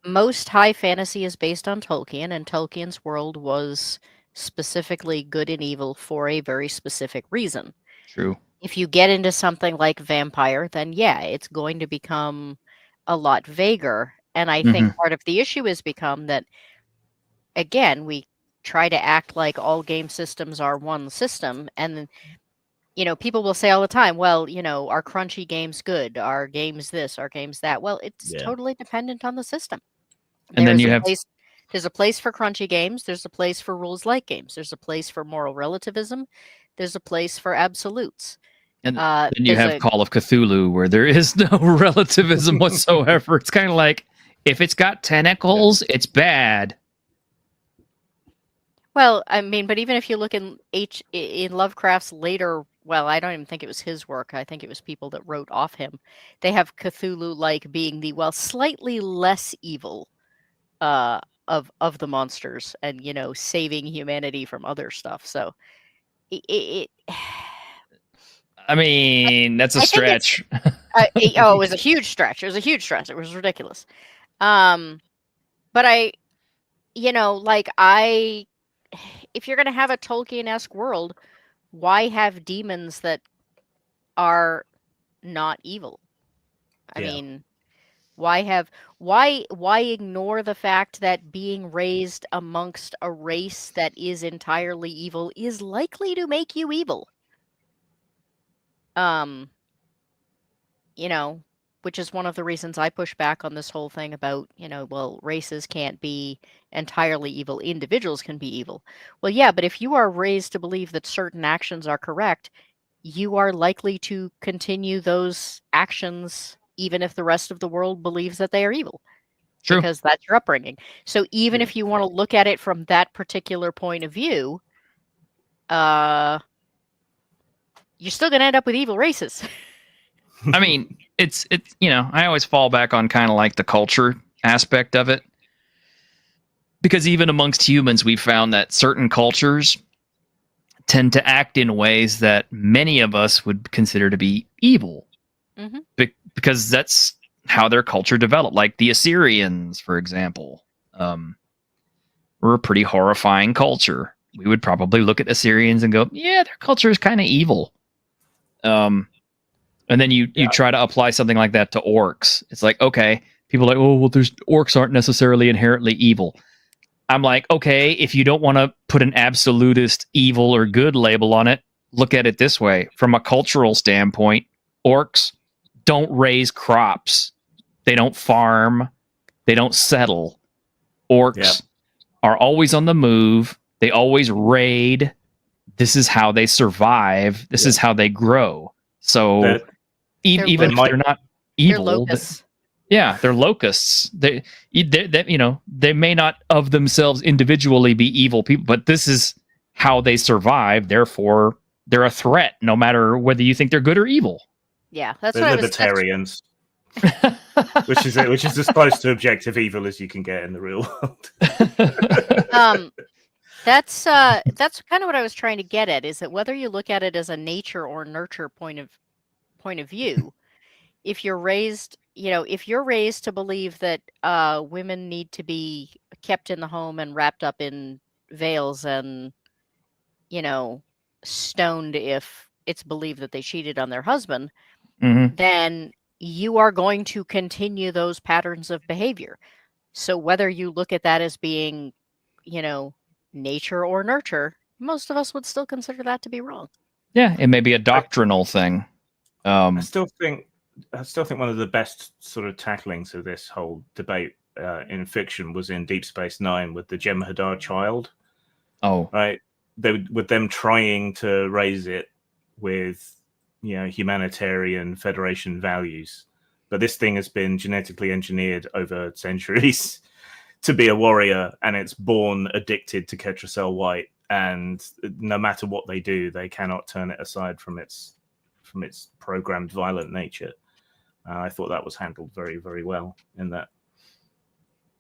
most high fantasy is based on Tolkien, and Tolkien's world was specifically good and evil for a very specific reason. True. If you get into something like vampire, then it's going to become a lot vaguer. And I think part of the issue has become that, again, we try to act like all game systems are one system. And, people will say all the time, well, our crunchy game's good, our game's this, our game's that. Well, it's totally dependent on the system. And then there's a place for crunchy games. There's a place for rules like games. There's a place for moral relativism. There's a place for absolutes. And then you there's have Call of Cthulhu, where there is no relativism whatsoever. It's kind of like, if it's got tentacles, it's bad. Well, I mean, but even if you look in Lovecraft's later, well, I don't even think it was his work. I think it was people that wrote off him. They have Cthulhu like being the slightly less evil of the monsters, and saving humanity from other stuff. So it I mean, that's a stretch. it was a huge stretch. It was a huge stretch. It was ridiculous. But if you're going to have a Tolkien-esque world, why have demons that are not evil? I mean, why ignore the fact that being raised amongst a race that is entirely evil is likely to make you evil? Which is one of the reasons I push back on this whole thing about, races can't be entirely evil. Individuals can be evil. Well, yeah, but if you are raised to believe that certain actions are correct, you are likely to continue those actions even if the rest of the world believes that they are evil. True. Because that's your upbringing. So even if you want to look at it from that particular point of view, you're still going to end up with evil races. I mean, it's I always fall back on kind of like the culture aspect of it, because even amongst humans, we've found that certain cultures tend to act in ways that many of us would consider to be evil, because that's how their culture developed. Like the Assyrians, for example, were a pretty horrifying culture. We would probably look at Assyrians and go, yeah, their culture is kind of evil. And then you try to apply something like that to orcs. It's like, okay, people are like, oh, well, orcs aren't necessarily inherently evil. I'm like, okay, if you don't want to put an absolutist evil or good label on it, look at it this way. From a cultural standpoint, orcs don't raise crops. They don't farm. They don't settle. Orcs are always on the move. They always raid. This is how they survive. This is how they grow. So even if they're not evil, they're locusts. They're locusts. They may not of themselves individually be evil people, but this is how they survive. Therefore, they're a threat, no matter whether you think they're good or evil. Yeah, that's they're what libertarians. which is as close to objective evil as you can get in the real world. That's kind of what I was trying to get at, is that whether you look at it as a nature or nurture point of view, if you're raised to believe that women need to be kept in the home and wrapped up in veils and stoned if it's believed that they cheated on their husband, then you are going to continue those patterns of behavior. So whether you look at that as being, nature or nurture, most of us would still consider that to be wrong. Yeah, it may be a doctrinal thing. I still think one of the best sort of tacklings of this whole debate in fiction was in Deep Space Nine with the Jem'Hadar child. Oh, right. With them trying to raise it with humanitarian Federation values, but this thing has been genetically engineered over centuries to be a warrior, and it's born addicted to Ketracel White, and no matter what they do, they cannot turn it aside from its programmed violent nature. I thought that was handled very, very well in that.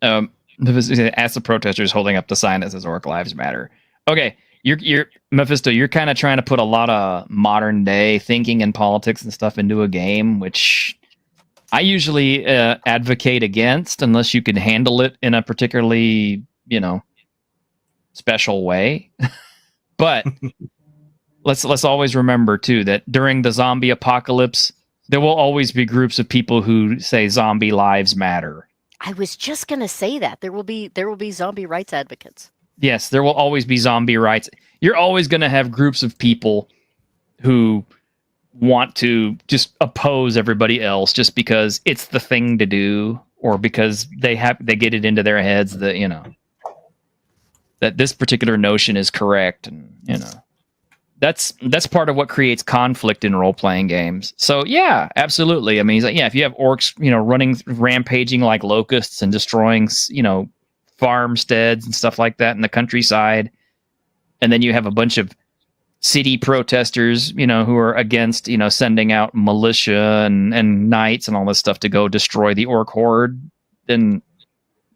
As the protesters holding up the sign that says "Orc Lives Matter." Okay, you're Mephisto. You're kind of trying to put a lot of modern day thinking and politics and stuff into a game, which I usually advocate against, unless you can handle it in a particularly special way. But let's always remember too that during the zombie apocalypse, there will always be groups of people who say zombie lives matter. I was just going to say that there will be zombie rights advocates. Yes, there will always be zombie rights. You're always going to have groups of people who want to just oppose everybody else just because it's the thing to do, or because they get it into their heads that that this particular notion is correct, and that's part of what creates conflict in role playing games. So yeah, absolutely. I mean, he's like, yeah, if you have orcs, running rampaging like locusts and destroying, farmsteads and stuff like that in the countryside, and then you have a bunch of city protesters, who are against, sending out militia and knights and all this stuff to go destroy the orc horde, then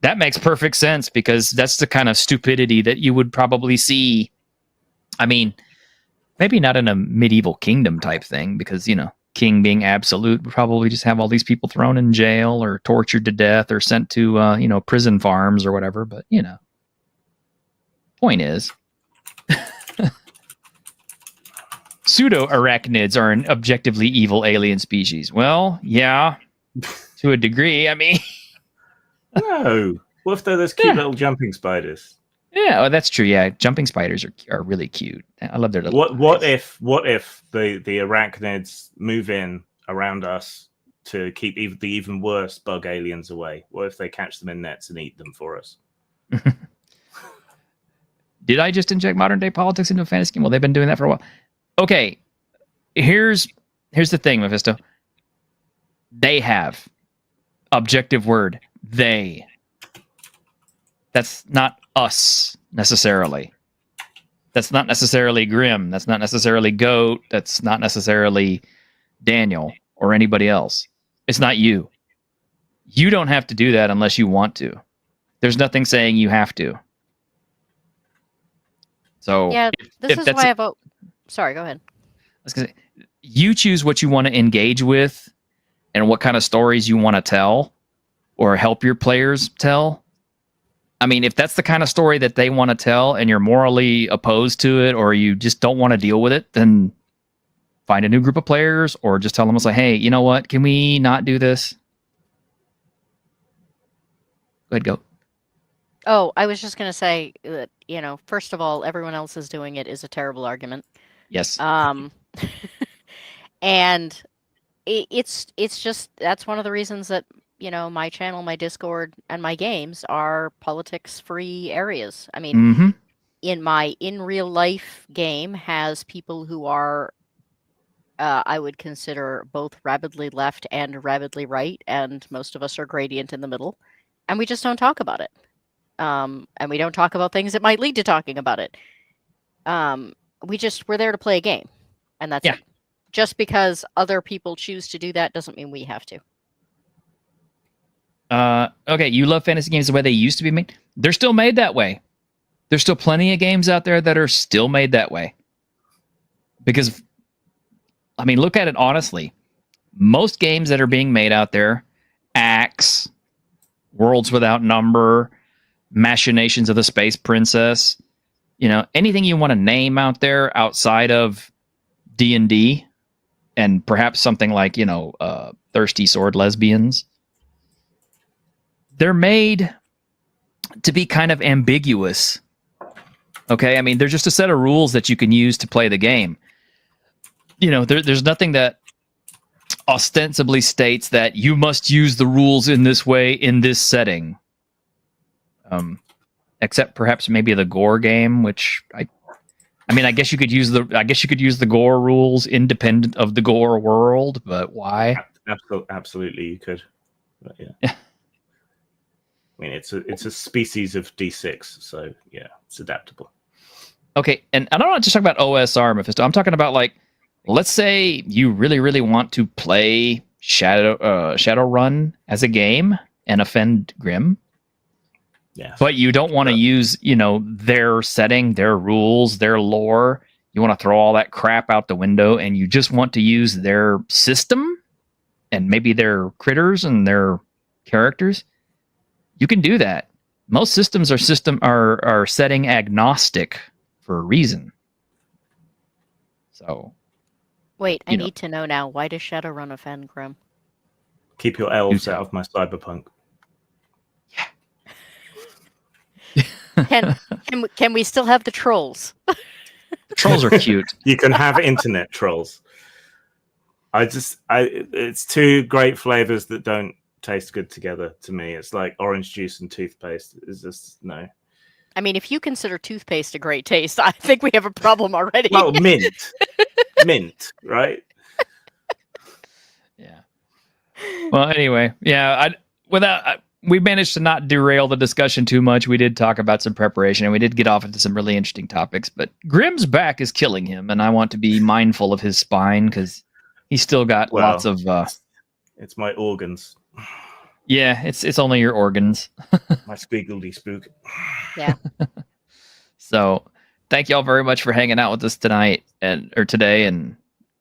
that makes perfect sense, because that's the kind of stupidity that you would probably see. I mean, maybe not in a medieval kingdom type thing, because, king being absolute would probably just have all these people thrown in jail or tortured to death or sent to, prison farms or whatever. But, point is, pseudo-arachnids are an objectively evil alien species. Well, yeah, to a degree. I mean... No. What if they're those cute little jumping spiders? Yeah, that's true. Yeah, jumping spiders are really cute. I love their little... What if the arachnids move in around us to keep the even worse bug aliens away? What if they catch them in nets and eat them for us? Did I just inject modern day politics into a fantasy game? Well, they've been doing that for a while. Okay, here's the thing, Mephisto. They have. Objective word. They. That's not us, necessarily. That's not necessarily Grim. That's not necessarily Goat. That's not necessarily Daniel or anybody else. It's not you. You don't have to do that unless you want to. There's nothing saying you have to. So Yeah, this is why I vote. Sorry, go ahead. I was gonna say, you choose what you want to engage with and what kind of stories you want to tell or help your players tell. I mean, if that's the kind of story that they want to tell and you're morally opposed to it, or you just don't want to deal with it, then find a new group of players, or just tell them, it's like, hey, you know what? Can we not do this? Go ahead, go. Oh, I was just going to say that, first of all, everyone else is doing it is a terrible argument. Yes. And it's just, that's one of the reasons that, my channel, my Discord, and my games are politics-free areas. I mean, in real life game has people who are, I would consider both rabidly left and rabidly right, and most of us are gradient in the middle, and we just don't talk about it. And we don't talk about things that might lead to talking about it. We're there to play a game, and that's it. Just because other people choose to do that doesn't mean we have to. Okay, you love fantasy games the way they used to be made. They're still made that way. There's still plenty of games out there that are still made that way. Because, I mean, look at it honestly. Most games that are being made out there, Axe, Worlds Without Number, Machinations of the Space Princess, anything you want to name out there outside of D&D, and perhaps something like, Thirsty Sword Lesbians, they're made to be kind of ambiguous. Okay? I mean, they're just a set of rules that you can use to play the game. There's nothing that ostensibly states that you must use the rules in this way in this setting. Except perhaps maybe the Gore game, which I guess you could use the Gore rules independent of the Gore world, but why? Absolutely, you could. But yeah. I mean, it's a species of D6, so yeah, it's adaptable. Okay, and I don't want to just talk about OSR, Mephisto. I'm talking about, like, let's say you really, really want to play Shadowrun as a game and offend Grim. Yes. But you don't want to use, their setting, their rules, their lore. You want to throw all that crap out the window, and you just want to use their system and maybe their critters and their characters. You can do that. Most systems are setting agnostic for a reason. So, wait, I need to know now. Why does Shadowrun offend Grim? Keep your elves out of my cyberpunk. Can we still have the trolls? The trolls are cute. You can have internet trolls. It's two great flavors that don't taste good together to me. It's like orange juice and toothpaste. It's just no. I mean, if you consider toothpaste a great taste, I think we have a problem already. Well, mint, right? Yeah. Well, anyway, yeah. We managed to not derail the discussion too much. We did talk about some preparation, and we did get off into some really interesting topics. But Grimm's back is killing him, and I want to be mindful of his spine because he's still got lots of. It's my organs. Yeah, it's only your organs. My squiggledy spook. Yeah. So, thank y'all very much for hanging out with us tonight or today, and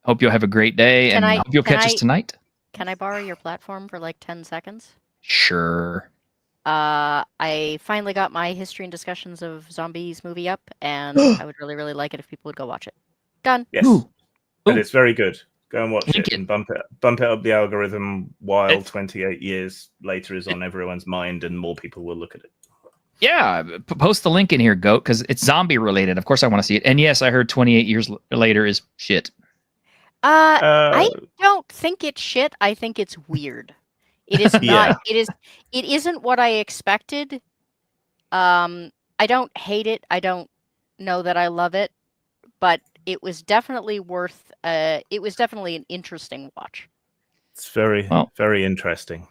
hope you'll have a great day. Can And I- hope you'll can catch us I- tonight. Can I borrow your platform for like 10 seconds? Sure. I finally got my history and discussions of zombies movie up, and I would really, really like it if people would go watch it. Done. Yes, Ooh. and Ooh. it's very good. Go and watch Link it it. and bump it up the algorithm while It's- 28 years later is on everyone's mind and more people will look at it. Yeah, post the link in here, Goat, because it's zombie related. Of course, I want to see it. And yes, I heard 28 years later is shit. I don't think it's shit. I think it's weird. It is Yeah. not. It isn't what I expected. I don't hate it. I don't know that I love it, but it was definitely worth. It was definitely an interesting watch. It's very, Well- very interesting.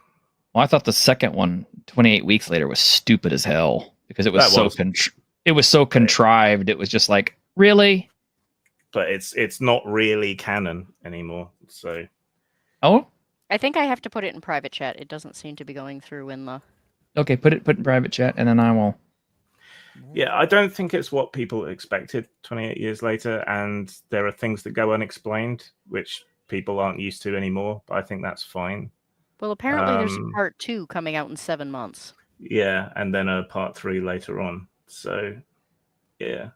Well, I thought the second one, 28 weeks later, was stupid as hell because it was That so was. it was so contrived. It was just like, really? But it's not really canon anymore. So Oh, I think I have to put it in private chat. It doesn't seem to be going through in the. okay. Put it in private chat, and then I will. yeah, I don't think it's what people expected 28 years later, and there are things that go unexplained which people aren't used to anymore. But I think that's fine. Well, apparently there's a Um, part 2 coming out in 7 months. Yeah, and then a part 3 later on. So yeah,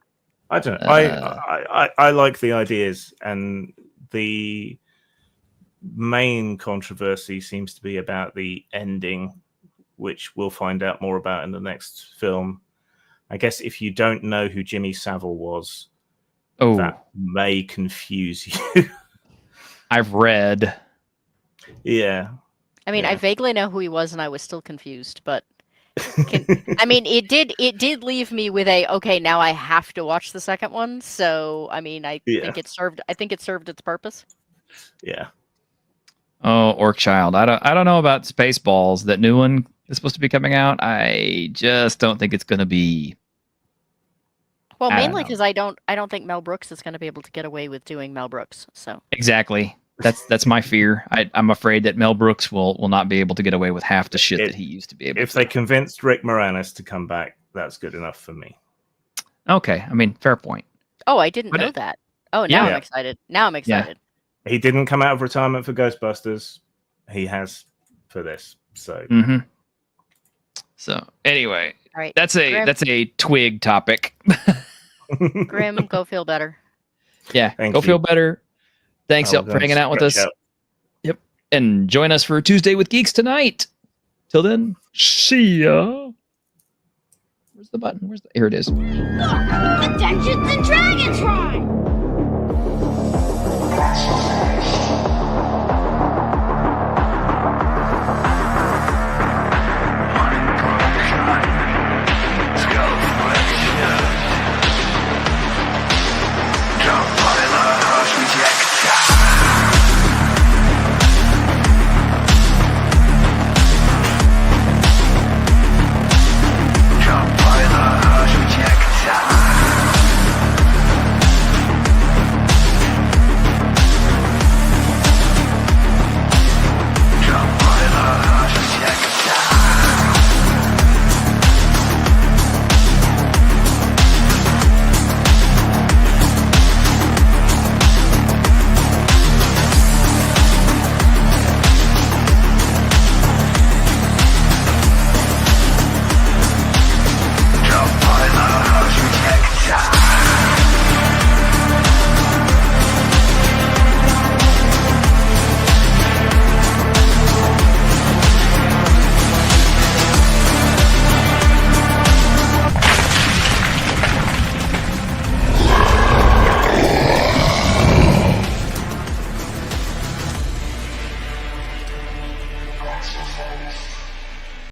I don't. I like the ideas, and the main controversy seems to be about the ending, which we'll find out more about in the next film. I guess if you don't know who Jimmy Savile was, Oh, that may confuse you. I've read. Yeah. I mean, I Yeah. vaguely know who he was, and I was still confused. But I mean, it did leave me with a okay. Now I have to watch the second one. So I mean, I Yeah. think it served. I think it served its purpose. Yeah. Oh, Orc Child. I don't know about Spaceballs. That new one is supposed to be coming out. I just don't think it's going to be. Well, I don't mainly know. because I don't think Mel Brooks is going to be able to get away with doing Mel Brooks. So Exactly. That's my fear. I'm afraid that Mel Brooks will not be able to get away with half the shit that he used to be able If to. they convinced Rick Moranis to come back, that's good enough for me. Okay, I mean, fair point. oh, I didn't But know it- that. Oh, now I'm Yeah. excited. Now I'm excited. He didn't come out of retirement for Ghostbusters. He has for this. So Mm-hmm. So anyway, All right, that's a twig topic. Grim, go feel better. Yeah, Thank go you. feel better. Thanks I'll y'all go for hanging and out with stretch us. out. And join us for Tuesday with Geeks tonight. Till then, see ya. Where's the button? Here it is. Look! The Dungeons and Dragons ride!